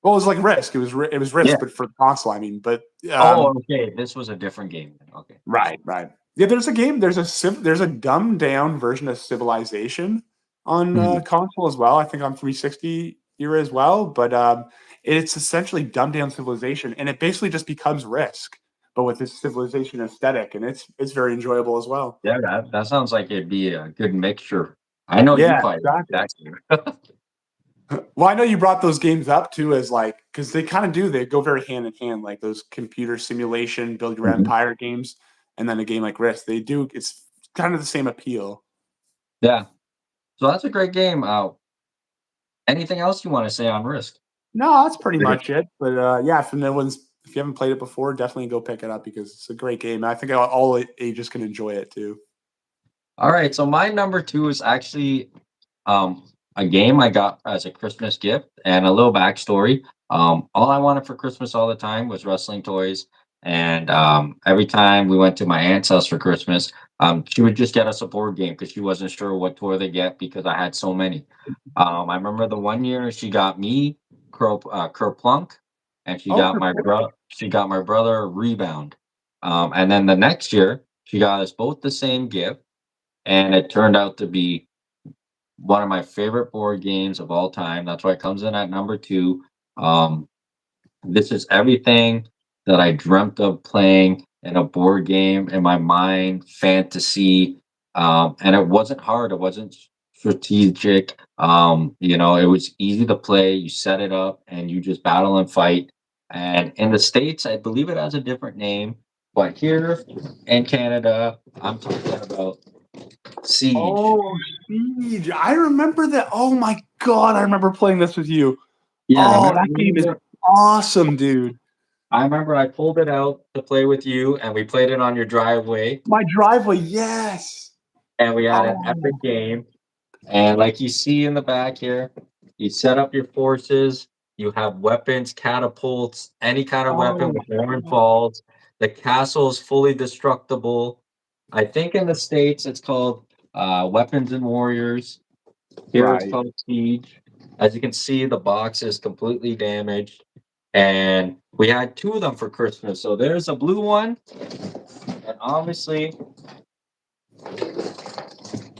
Well, it was like Risk. It was Yeah. Risk, but for the console. I mean, but Oh, okay. This was a different game. Okay. right, right. Yeah, there's a game. There's a dumbed down version of Civilization on Mhm. console as well. I think on 360 era as well. But it's essentially dumbed down Civilization, and it basically just becomes Risk, but with this Civilization aesthetic, and it's very enjoyable as well. Yeah, that sounds like it'd be a good mixture. I know you Yeah, probably like exactly. that game. Well, I know you brought those games up too, as like because they kind of do. They go very hand in hand, like those computer simulation, build your Mhm. empire games, and then a game like Risk. They do. It's kind of the same appeal. Yeah. So that's a great game. Anything else you want to say on Risk? No, that's pretty much it. But yeah, if you haven't played it before, definitely go pick it up because it's a great game. I think all ages can enjoy it too. All right. So my number two is actually a game I got as a Christmas gift, and a little backstory. All I wanted for Christmas all the time was wrestling toys, and every time we went to my aunt's house for Christmas, she would just get us a board game because she wasn't sure what toy to get because I had so many. I remember the one year she got me Kerplunk, and Oh, she got my brother Rebound. And then the next year, she got us both the same gift, and it turned out to be one of my favorite board games of all time. That's why it comes in at number two. Um, this is everything that I dreamt of playing in a board game in my mind, fantasy. And it wasn't hard, it wasn't strategic. It was easy to play. You set it up and you just battle and fight. And in the States, I believe it has a different name. But here in Canada, I'm talking about Siege. Oh, Siege. I remember that. Oh my God. I remember playing this with you. Yeah, Oh, that game is awesome, dude. I remember I pulled it out to play with you, and we played it on your driveway, My driveway. Yes. and we had an Oh, epic game. And like you see in the back here, you set up your forces, you have weapons, catapults, any kind of weapon oh, with orange balls. The castle is fully destructible. I think in the States it's called Weapons and Warriors. Here it's right. called Siege. As you can see, the box is completely damaged. And we had two of them for Christmas. So there's a blue one, and obviously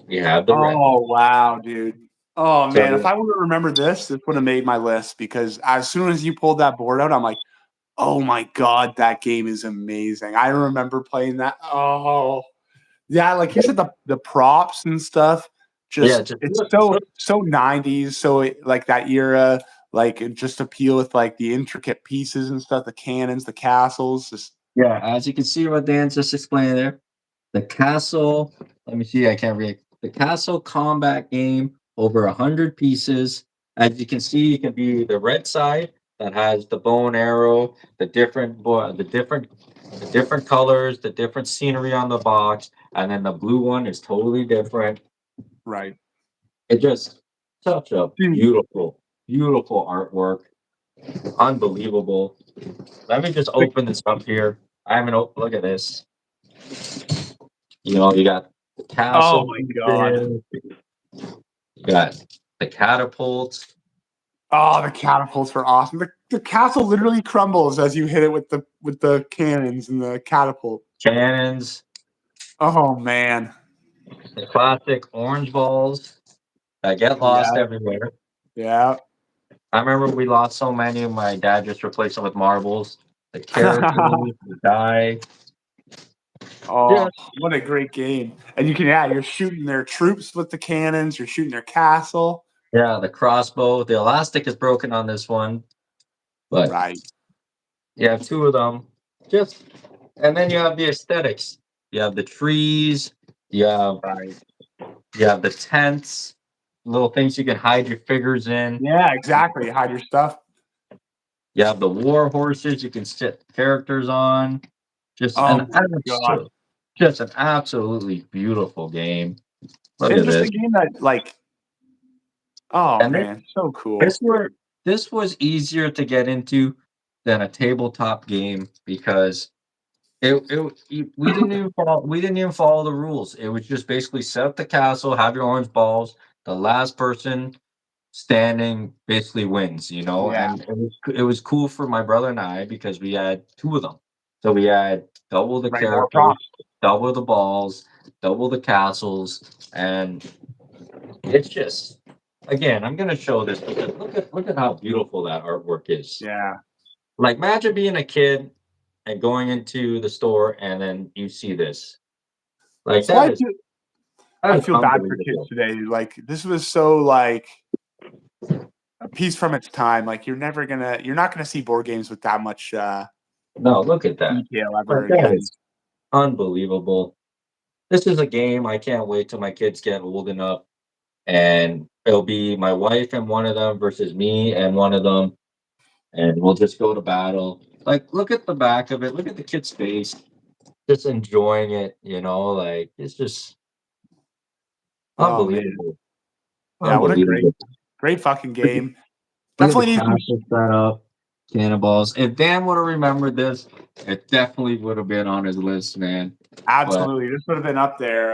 we have the red one. Oh, wow, dude. Oh, man. If So I would have remembered this would have made my list because as soon as you pulled that board out, I'm like, oh my God, that game is amazing. I remember playing that. Oh, yeah. Like you said, the props and stuff, yeah, just just it's look, so 90s. So like that era, like it just appeal with like the intricate pieces and stuff, the cannons, the castles. Just yeah, as you can see what Dan just explained there, the castle. Let me see. I can't read. The castle combat game over 100 pieces. As you can see, it can be the red side that has the bow and arrow, the different colors, the different scenery on the box, and then the blue one is totally different. right. It just such a Dude. beautiful, beautiful artwork, unbelievable. Let me just open this up here. I haven't opened. Look at this. You got the Oh castle, my God. you got the catapults, Oh, the catapults were awesome. The castle literally crumbles as you hit it with the cannons and the catapult. cannons, Oh man. the classic orange balls that get lost Yeah. everywhere. Yeah. I remember we lost so many. My dad just replaced them with marbles. The characters, the die. Oh, Yeah, what a great game. And you can you're shooting their troops with the cannons, you're shooting their castle. yeah. The crossbow. The elastic is broken on this one, but Right. you have two of them. Just and then you have the aesthetics. You have the trees. You have Right. you have the tents, little things you can hide your figures in. Yeah, exactly. You hide your stuff. You have the war horses you can sit characters on. Just Oh an my God. absolute, just an absolutely beautiful game. Look And at just a this. game that like, oh And man, so cool. this were this was easier to get into than a tabletop game because we didn't even follow the rules. It was just basically set up the castle, have your orange balls. The last person standing basically wins, Yeah. and it was cool for my brother and I because we had two of them. So we had double the Right. More characters, props. double the balls, double the castles, and it's just again, I'm gonna show this because look at how beautiful that artwork is. Yeah. Like imagine being a kid and going into the store and then you see this. Like Well, that I is feel bad for kids unbelievable. today. Like this was so like a piece from its time. Like you're not gonna see board games with that much No, look at that. detail ever Like that again. is unbelievable. This is a game I can't wait till my kids get old enough, and it'll be my wife and one of them versus me and one of them, and we'll just go to battle. Like, look at the back of it. Look at the kid's face, just enjoying it. Like it's just Oh man. unbelievable, Yeah, what a unbelievable. great fucking Look at, game. look at the Definitely needs some castle setup, cannonballs. If Dan would have remembered this, it definitely would have been on his list, man. But absolutely. This would have been up there.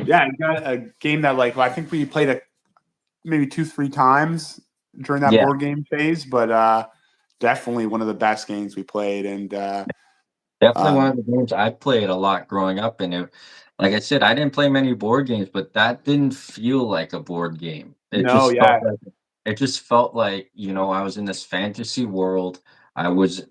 Yeah, you got a game that like I think we played it maybe 2, 3 times during that yeah, board game phase, but definitely one of the best games we played. And Definitely one of the games I played a lot growing up, and it like I said, I didn't play many board games, but that didn't feel like a board game. No, yeah, It just felt like, I was in this fantasy world. I was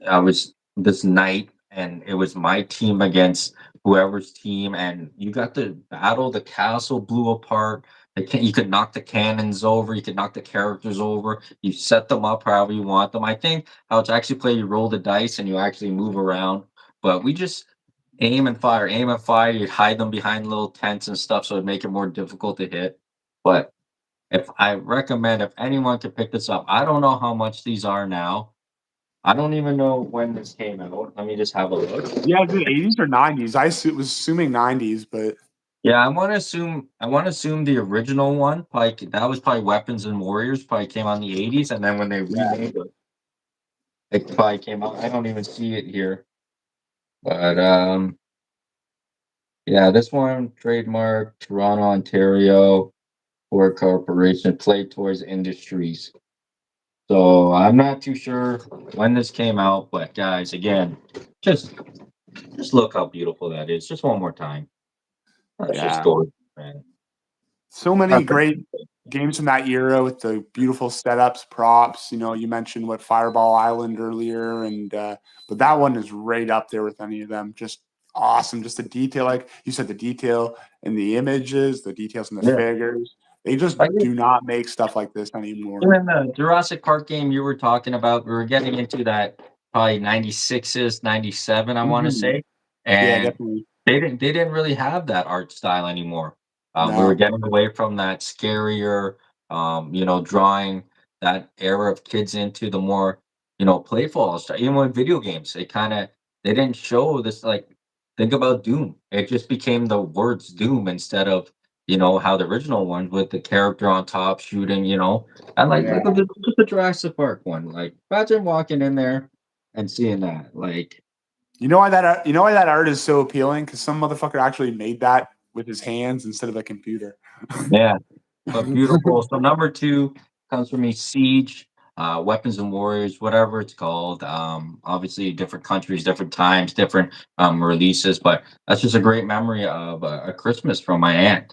this knight, and it was my team against whoever's team, and you got to battle. The castle blew apart. You could knock the cannons over, you could knock the characters over, you set them up however you want them. I think how it's actually played, you roll the dice and you actually move around, but we just aim and fire. You'd hide them behind little tents and stuff, so it'd make it more difficult to hit. But if I recommend, if anyone could pick this up, I don't know how much these are now. I don't even know when this came out. Let me just have a look. yeah, the 80s or 90s. Was assuming 90s, but Yeah, I want to assume the original one. That was probably Weapons and Warriors. Probably came out in the 80s, and then when they yeah, remade it, it probably came out. I don't even see it here, but yeah, this one trademark Toronto, Ontario. Ford Corporation, Play Toys Industries. So I'm not too sure when this came out, but guys, again, just just look how beautiful that is. Just one more time. That's just yeah. gorgeous, man. So many Perfect. great games from that era with the beautiful setups, props. You mentioned what Fireball Island earlier, and but that one is right up there with any of them. Just awesome. Just the detail, like you said, the detail in the images, the details in the Yeah. figures. They just Like do not make stuff like this anymore. even the Jurassic Park game you were talking about, we were getting into that probably 96's, 97, I want to Mhm. say. Yeah, And definitely. they didn't really have that art style anymore. We were No. getting away from that scarier, drawing that era of kids into the more, playful style. Even with video games, they didn't show this like think about Doom. It just became the words Doom instead of how the original one with the character on top shooting. And like look Yeah. at the Jurassic Park one. Like imagine walking in there and seeing that. Like You know why that art is so appealing? Because some motherfucker actually made that with his hands instead of a computer. yeah. But beautiful. So number 2 comes from me, Siege, Weapons and Warriors, whatever it's called. Obviously different countries, different times, different releases, but that's just a great memory of a Christmas from my aunt.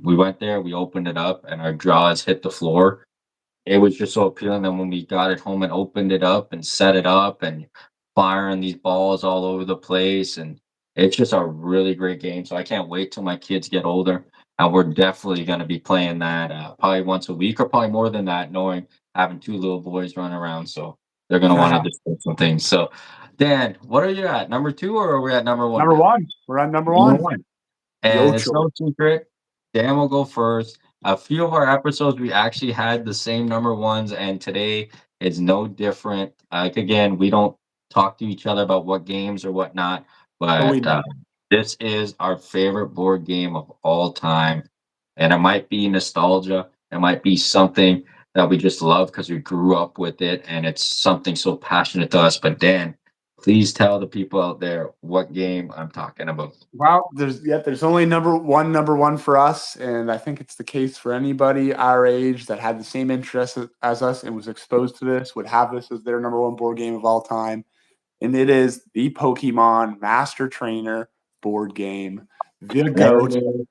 We went there, we opened it up, and our jaws hit the floor. It was just so appealing that when we got it home and opened it up and set it up and firing these balls all over the place, and it's just a really great game. So I can't wait till my kids get older, and we're definitely going to be playing that probably once a week or probably more than that, knowing having 2 little boys running around. So they're going to want to discuss some things. So, Dan, what are you at? Number 2, or are we at number 1 Number now? one. We're on number Number one. 1. The And it's Ocho. no secret, Dan will go first. A few of our episodes, we actually had the same number ones, and today is no different. Like again, we don't talk to each other about what games or whatnot, But we but know. this is our favorite board game of all time. And it might be nostalgia, it might be something that we just love because we grew up with it, and it's something so passionate to us. But Dan, please tell the people out there what game I'm talking about. Well, there's only number one for us, and I think it's the case for anybody our age that had the same interests as us and was exposed to this would have this as their number one board game of all time, and it is the Pokemon Master Trainer board game, the There it goat, is.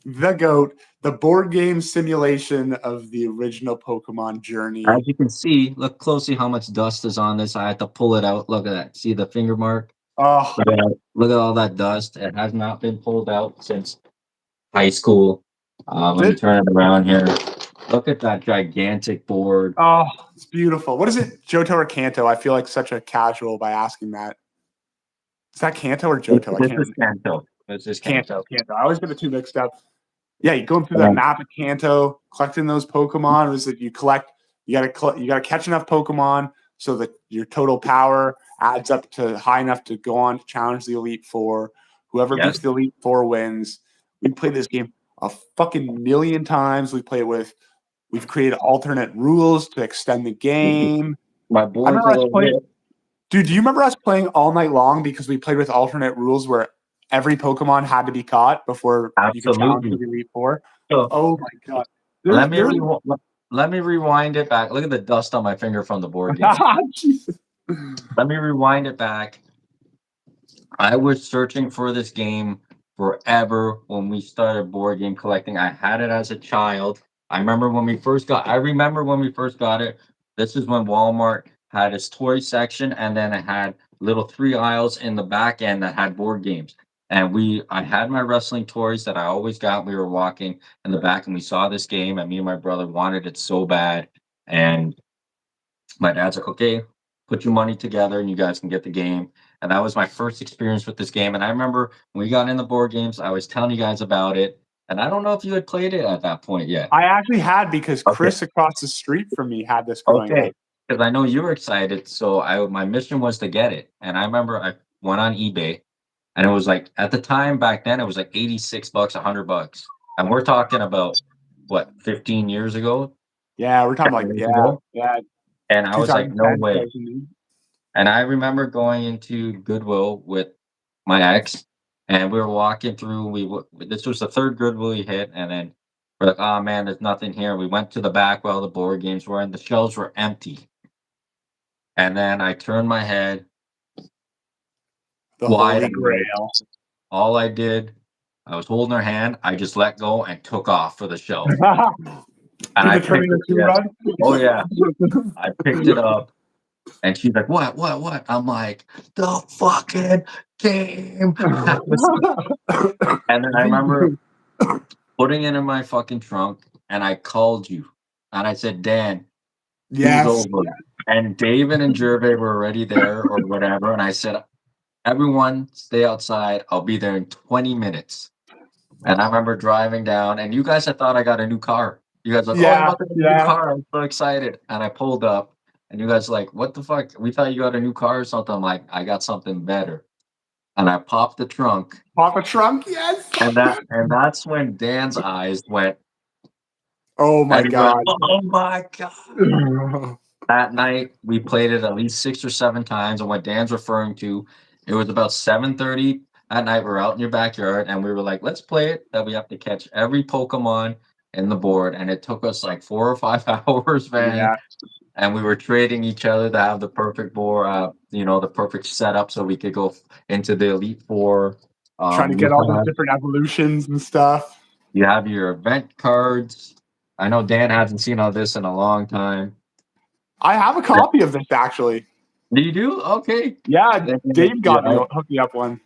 the goat, the board game simulation of the original Pokemon As journey. you can see, look closely how much dust is on this. I had to pull it out. Look at that. See the finger mark? Oh, Look at all that dust. It has not been pulled out since high school. Let me this, turn it around here. Look at that gigantic board. oh, it's beautiful. What is it, Johto or Kanto? I feel like such a casual by asking that. Is that Kanto or This, Johto? I this can't is remember. Kanto. This is Kanto. Kanto. I always get the two mixed up. Yeah, you going through that Um, map of Kanto, collecting those Pokemon. Was it you collect? You got to catch enough Pokemon so that your total power adds up to high enough to go on to challenge the Elite Four. Whoever yes. beats the Elite Four wins. We played this game a fucking million times. We play it with. We've created alternate rules to extend the game. My I board's a remember us little playing. lit. Dude, do you remember us playing all night long because we played with alternate rules where every Pokemon had to be caught before you could challenge for Absolutely. the Elite Four? So Oh my god. let me There's let me rewind it back. Look at the dust on my finger from the board game. Jesus. Let me rewind it back. I was searching for this game forever when we started board game collecting. I had it as a child. I remember when we first got it. This is when Walmart had its toy section and then it had little 3 aisles in the back end that had board games. And I had my wrestling toys that I always got. We were walking in the back and we saw this game and me and my brother wanted it so bad. And my dad's like, okay, put your money together and you guys can get the game. And that was my first experience with this game. And I remember when we got in the board games, I was telling you guys about it. And I don't know if you had played it at that point yet. I actually had because Okay. Chris across the street from me had this growing Okay. up. Because I know you were excited. So my mission was to get it. And I remember I went on eBay and it was like at the time back then, it was like $86, $100. And we're talking about what, 15 years ago? Yeah, we're talking 10 like years ago? yeah, And I was like, no 2010. way. And I remember going into Goodwill with my ex, and we were walking through. This was the third Goodwill we hit, and then we're like, "Oh man, there's nothing here." We went to the back where all the board games were, and the shelves were empty. And then I turned my head The wide Holy eyed. Grail. All I did, I was holding her hand. I just let go and took off for the shelf. Did And I the picked Terminator it. 2 Yeah. run? Oh yeah, I picked it up. And she's like, what? I'm like, the fucking game. And then I remember putting it in my fucking trunk and I called you. And I said, Dan, game's Yes. over. And David and Gervais were already there or whatever. And I said, everyone stay outside. I'll be there in 20 minutes. And I remember driving down and you guys had thought I got a new car. You guys like, oh, I'm Yeah, about to get a new yeah. car. I'm so excited. And I pulled up and you guys like, what the fuck? We thought you got a new car or something. I'm like, I got something better. And I popped the trunk. Pop a trunk, yes. And that's when Dan's eyes went, Oh my and he went, god. oh my God. That night we played it at least 6 or 7 times. And what Dan's referring to, it was about 7:30 at night. We're out in your backyard and we were like, let's play it that we have to catch every Pokemon in the board. And it took us like 4 or 5 hours, man. Yeah. And we were trading each other to have the perfect board, the perfect setup so we could go into the Elite Four. Trying to get all the different evolutions and stuff. You have your event cards. I know Dan hasn't seen all this in a long time. I have a copy of this actually. Do you do? Okay. Yeah, Then Dave you hooked me up one.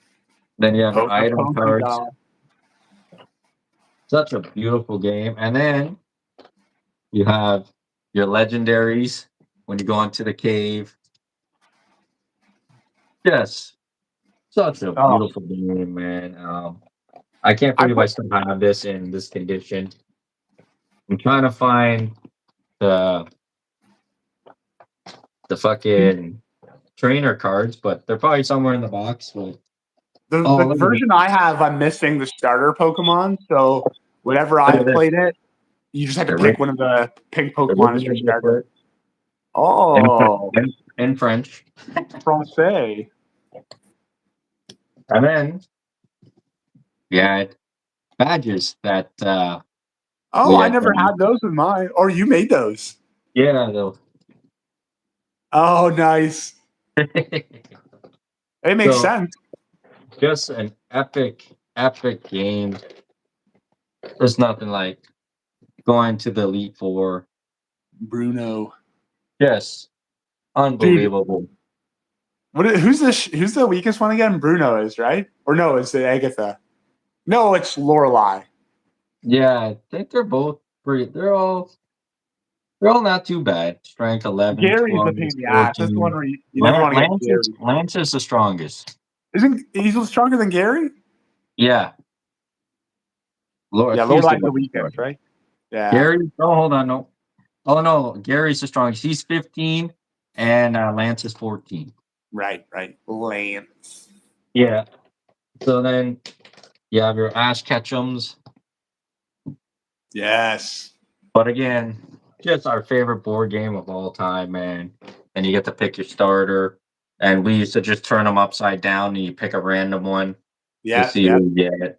Then you have your item Pokemon cards. doll. Such a beautiful game. And then you have your legendaries when you go into the cave. Yes. Such a Oh, beautiful game, man. I can't believe I still have this in this condition. I'm trying to find the fucking trainer cards, but they're probably somewhere in the box. But the version I have, I'm missing the starter Pokemon. So whenever I played it, you just had to pick one of the pink Pokemon as your starter. Oh, in French. Francais. And then yeah, badges that I never had those with mine. Or you made those. Yeah, they'll Oh, nice. It makes sense. Just an epic game. There's nothing like going to the Elite Four. Bruno. Yes. Unbelievable. Dude, who's the weakest one again? Bruno is, right? Or no, it's the Agatha. No, it's Lorelei. Yeah, I think they're both pretty. They're all not too bad. Strength 11, Gary's 12, the pain in the ass. That's the one where you never want to get Gary. Lance is the strongest. Isn't he stronger than Gary? Yeah. Lorelei's the weakest, right? Yeah. Gary, hold on, no. Oh no, Gary's the strongest. He's 15 and Lance is 14. Right. Lance. Yeah. So then you have your Ash Ketchums. Yes. But again, just our favorite board game of all time, man. And you get to pick your starter. And we used to just turn them upside down and you pick a random one to see who you get.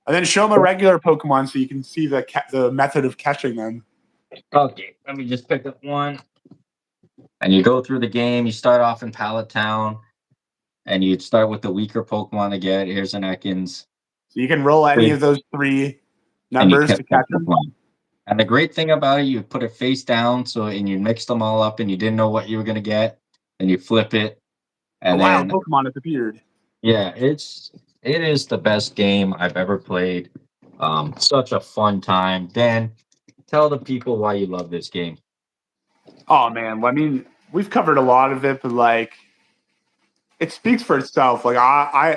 And then show them a regular Pokemon so you can see the method of catching them. Okay, let me just pick up one. And you go through the game. You start off in Pallet Town. and you'd start with the weaker Pokemon to get. Here's an Ekans, So you can roll any of those three and you numbers kept to that catch them. Pokemon. And the great thing about it, you put it face down, so and you mixed them all up, and you didn't know what you were gonna get, and you flip it, A and wild then Pokemon has appeared. yeah, it is the best game I've ever played. Such a fun time. Dan, tell the people why you love this game. Oh man, well, I mean, we've covered a lot of it, but like, it speaks for itself. Like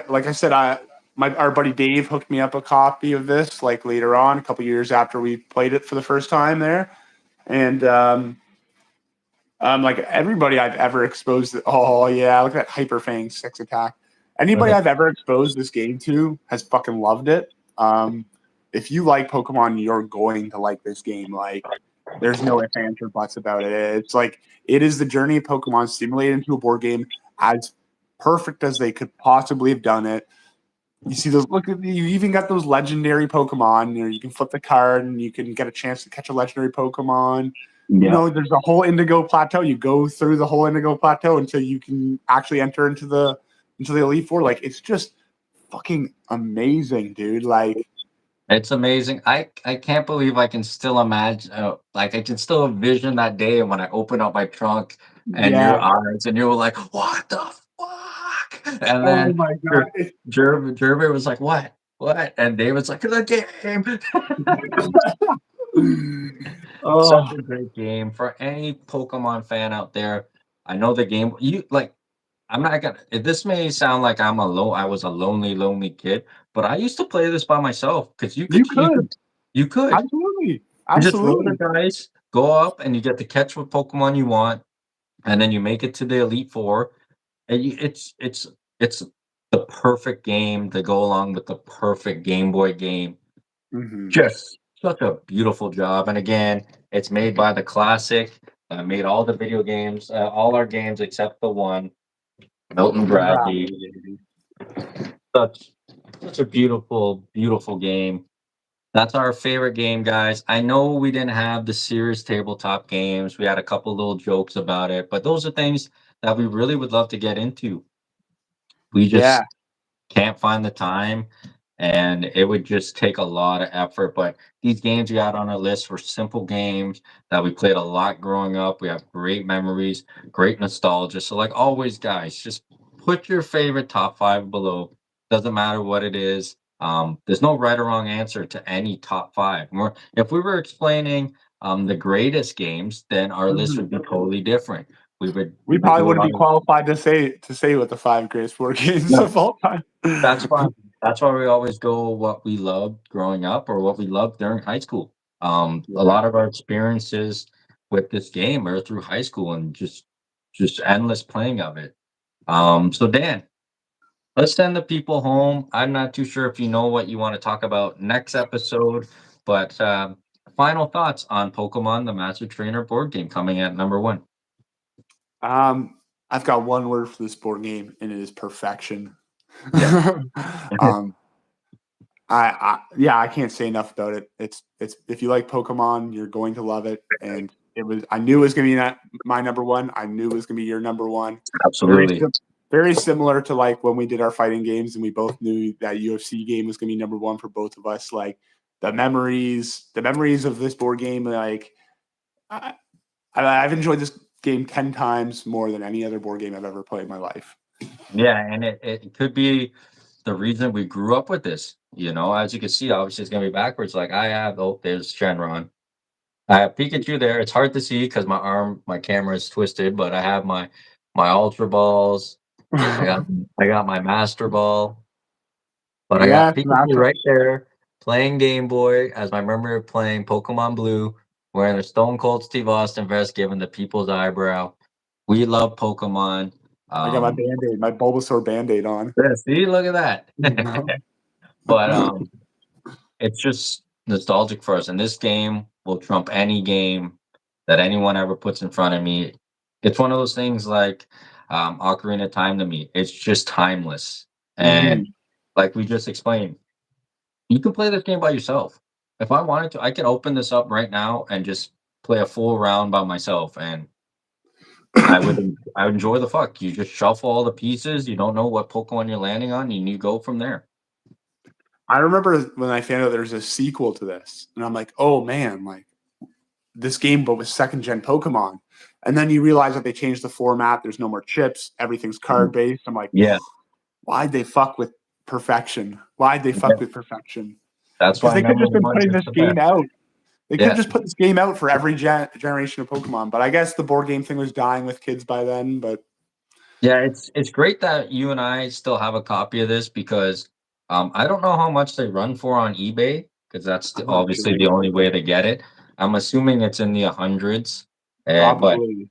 like I said, our buddy Dave hooked me up a copy of this like later on, a couple years after we played it for the first time there, and like everybody I've ever exposed. Oh yeah, look at that Hyper Fang 6 attack. Anybody I've ever exposed this game to has fucking loved it. If you like Pokemon, you're going to like this game. Like, there's no ifs, ands, or buts about it. It's like it is the journey of Pokemon simulated into a board game as perfect as they could possibly have done it. You see those? Look at you. Even got those legendary Pokemon. You can flip the card and you can get a chance to catch a legendary Pokemon. Yeah, There's a whole Indigo Plateau. You go through the whole Indigo Plateau until you can actually enter into the Elite Four. Like, it's just fucking amazing, dude. Like, it's amazing. I can't believe I can still imagine, like I can still envision that day when I open up my trunk and your yeah. eyes, and you were like, "What the fuck?" And Oh then my god. Jeremy was like, "What? What?" And David's like, "The game." Such Oh, a great game for any Pokemon fan out there. I know the game. You like. I'm not gonna. This may sound like I was a lonely, lonely kid, but I used to play this by myself because you could. you could. Absolutely. You just roll the Absolutely. dice, go up, and you get to catch what Pokemon you want, and then you make it to the Elite Four. And it's the perfect game to go along with the perfect Game Boy game. Hmm. Just such a beautiful job. And again, it's made by the classic. Made all the video games, all our games except the one. Milton Bradley. Such such a beautiful, beautiful game. That's our favorite game, guys. I know we didn't have the serious tabletop games. We had a couple little jokes about it, but those are things that we really would love to get into. We Yeah. just can't find the time, and it would just take a lot of effort. But these games we got on our list were simple games that we played a lot growing up. We have great memories, great nostalgia. So, like always, guys, just put your favorite top five below. Doesn't matter what it is. There's no right or wrong answer to any top five. If we were explaining the greatest games, then our list Mhm. would be totally different. We We would probably do a wouldn't lot be of qualified to say what the five greatest board games no, of all time. that's fine. That's why we always go what we loved growing up or what we loved during high school. A Yeah. lot of our experiences with this game are through high school and just endless playing of it. So Dan, let's send the people home. I'm not too sure if you know what you want to talk about next episode, but final thoughts on Pokemon the Master Trainer board game coming at number one. Um, I've got one word for this board game, and it is perfection. Yeah. um, I can't say enough about it. It's if you like Pokemon, you're going to love it. And I knew it was gonna be my number one. I knew it was gonna be your number one. Very Absolutely. very similar to like when we did our fighting games, and we both knew that UFC game was gonna be number one for both of us. Like the memories of this board game. Like I, I've enjoyed this game 10 times more than any other board game I've ever played in my life. Yeah, and it could be the reason we grew up with this. As you can see, obviously it's gonna be backwards. Like I have, oh, there's Shenron. I have Pikachu there. It's hard to see because my camera is twisted, but I have my Ultra Balls. I got I got my Master Ball, but I got Yeah, Pikachu right there playing Game Boy as my memory of playing Pokemon Blue, wearing a Stone Cold Steve Austin vest, giving the people's eyebrow. We love Pokemon. I got my Um, Band-Aid, my Bulbasaur Band-Aid on. yeah, see, look at that. But it's just nostalgic for us, and this game will trump any game that anyone ever puts in front of me. It's one of those things like Ocarina of Time to me. It's just timeless, and Mhm. like we just explained, you can play this game by yourself. If I wanted to, I can open this up right now and just play a full round by myself, and I would enjoy the fuck. You just shuffle all the pieces. You don't know what Pokemon you're landing on, and you go from there. I remember when I found out there's a sequel to this, and I'm like, oh man, like this game, but with second gen Pokemon. And then you realize that they changed the format. There's no more chips. Everything's card based. I'm like, Yeah, why'd they fuck with perfection? Why'd they fuck yeah. with perfection? That's Because why they could number just been one's putting just this the game best. out. They could Yeah, just put this game out for every generation of Pokemon. But I guess the board game thing was dying with kids by then. But yeah. It's great that you and I still have a copy of this because I don't know how much they run for on eBay because that's I'm not obviously sure. the only way to get it. I'm assuming it's in the hundreds, but Probably.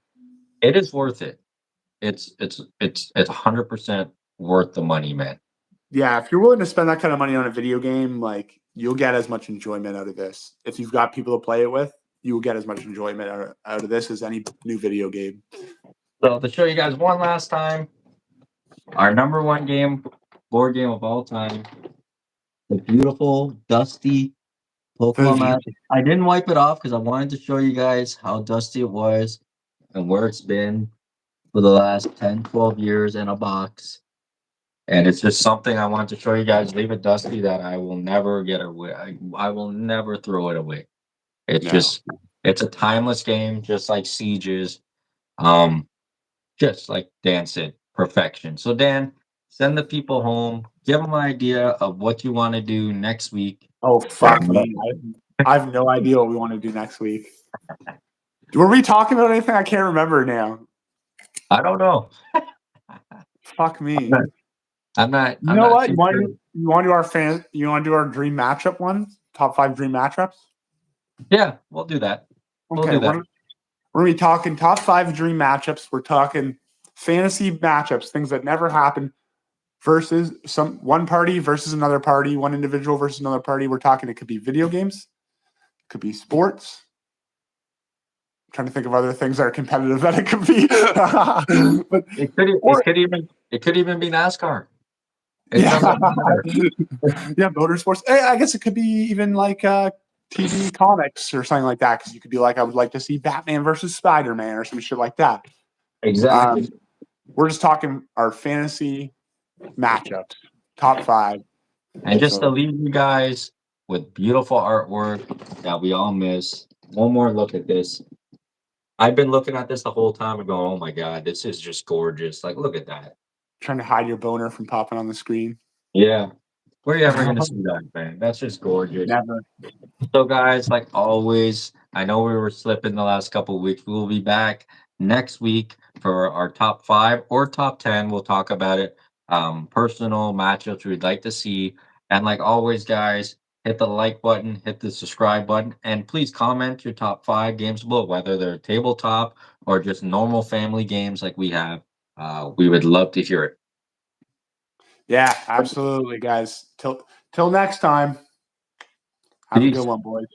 it is worth it. It's 100% worth the money, man. Yeah, if you're willing to spend that kind of money on a video game, like you'll get as much enjoyment out of this. If you've got people to play it with, you will get as much enjoyment out of this as any new video game. So to show you guys one last time, our number one board game of all time, the beautiful dusty Pokemon The- map. I didn't wipe it off because I wanted to show you guys how dusty it was and where it's been for the last 10, 12 years in a box. And it's just something I wanted to show you guys. Leave it dusty that I will never get away. I will never throw it away. It's No. just it's a timeless game, just like Sieges. Um, just like Dan said, perfection. So Dan, send the people home. Give them an idea of what you want to do next week. Oh fuck me! I have no idea what we want to do next week. Were we talking about anything? I can't remember now. I don't know. Fuck I'm me. not. I'm not. You I'm know not what? too sure. You want to do our fan? You want to do our dream matchup one? Top 5 dream matchups. Yeah, we'll do that. We'll Okay, do that. we're gonna be talking top 5 dream matchups. We're talking fantasy matchups, things that never happen, versus one party versus another party, one individual versus another party. We're talking. It could be video games, it could be sports. I'm trying to think of other things that are competitive that it could be, but It could. or It could even. It could even be NASCAR. It yeah, doesn't matter. yeah, motorsports. I guess it could be even like TV comics or something like that. Because you could be like, I would like to see Batman versus Spider-Man or some shit like that. Exactly. We're just talking our fantasy matchups, top 5. And just to So leave you guys with beautiful artwork that we all miss. One more look at this. I've been looking at this the whole time and going, "Oh my god, this is just gorgeous!" Like, look at that. trying to hide your boner from popping on the screen. Yeah. Where are you ever gonna see that, man? That's just gorgeous. Never. So, guys, like always, I know we were slipping the last couple of weeks. We will be back next week for our top 5 or top 10. We'll talk about it. Personal matchups we'd like to see. And like always, guys, hit the like button, hit the subscribe button, and please comment your top 5 games below, whether they're tabletop or just normal family games like we have. We would love to hear it. Yeah, absolutely, guys. Till next time. Have a good Peace. one, boys.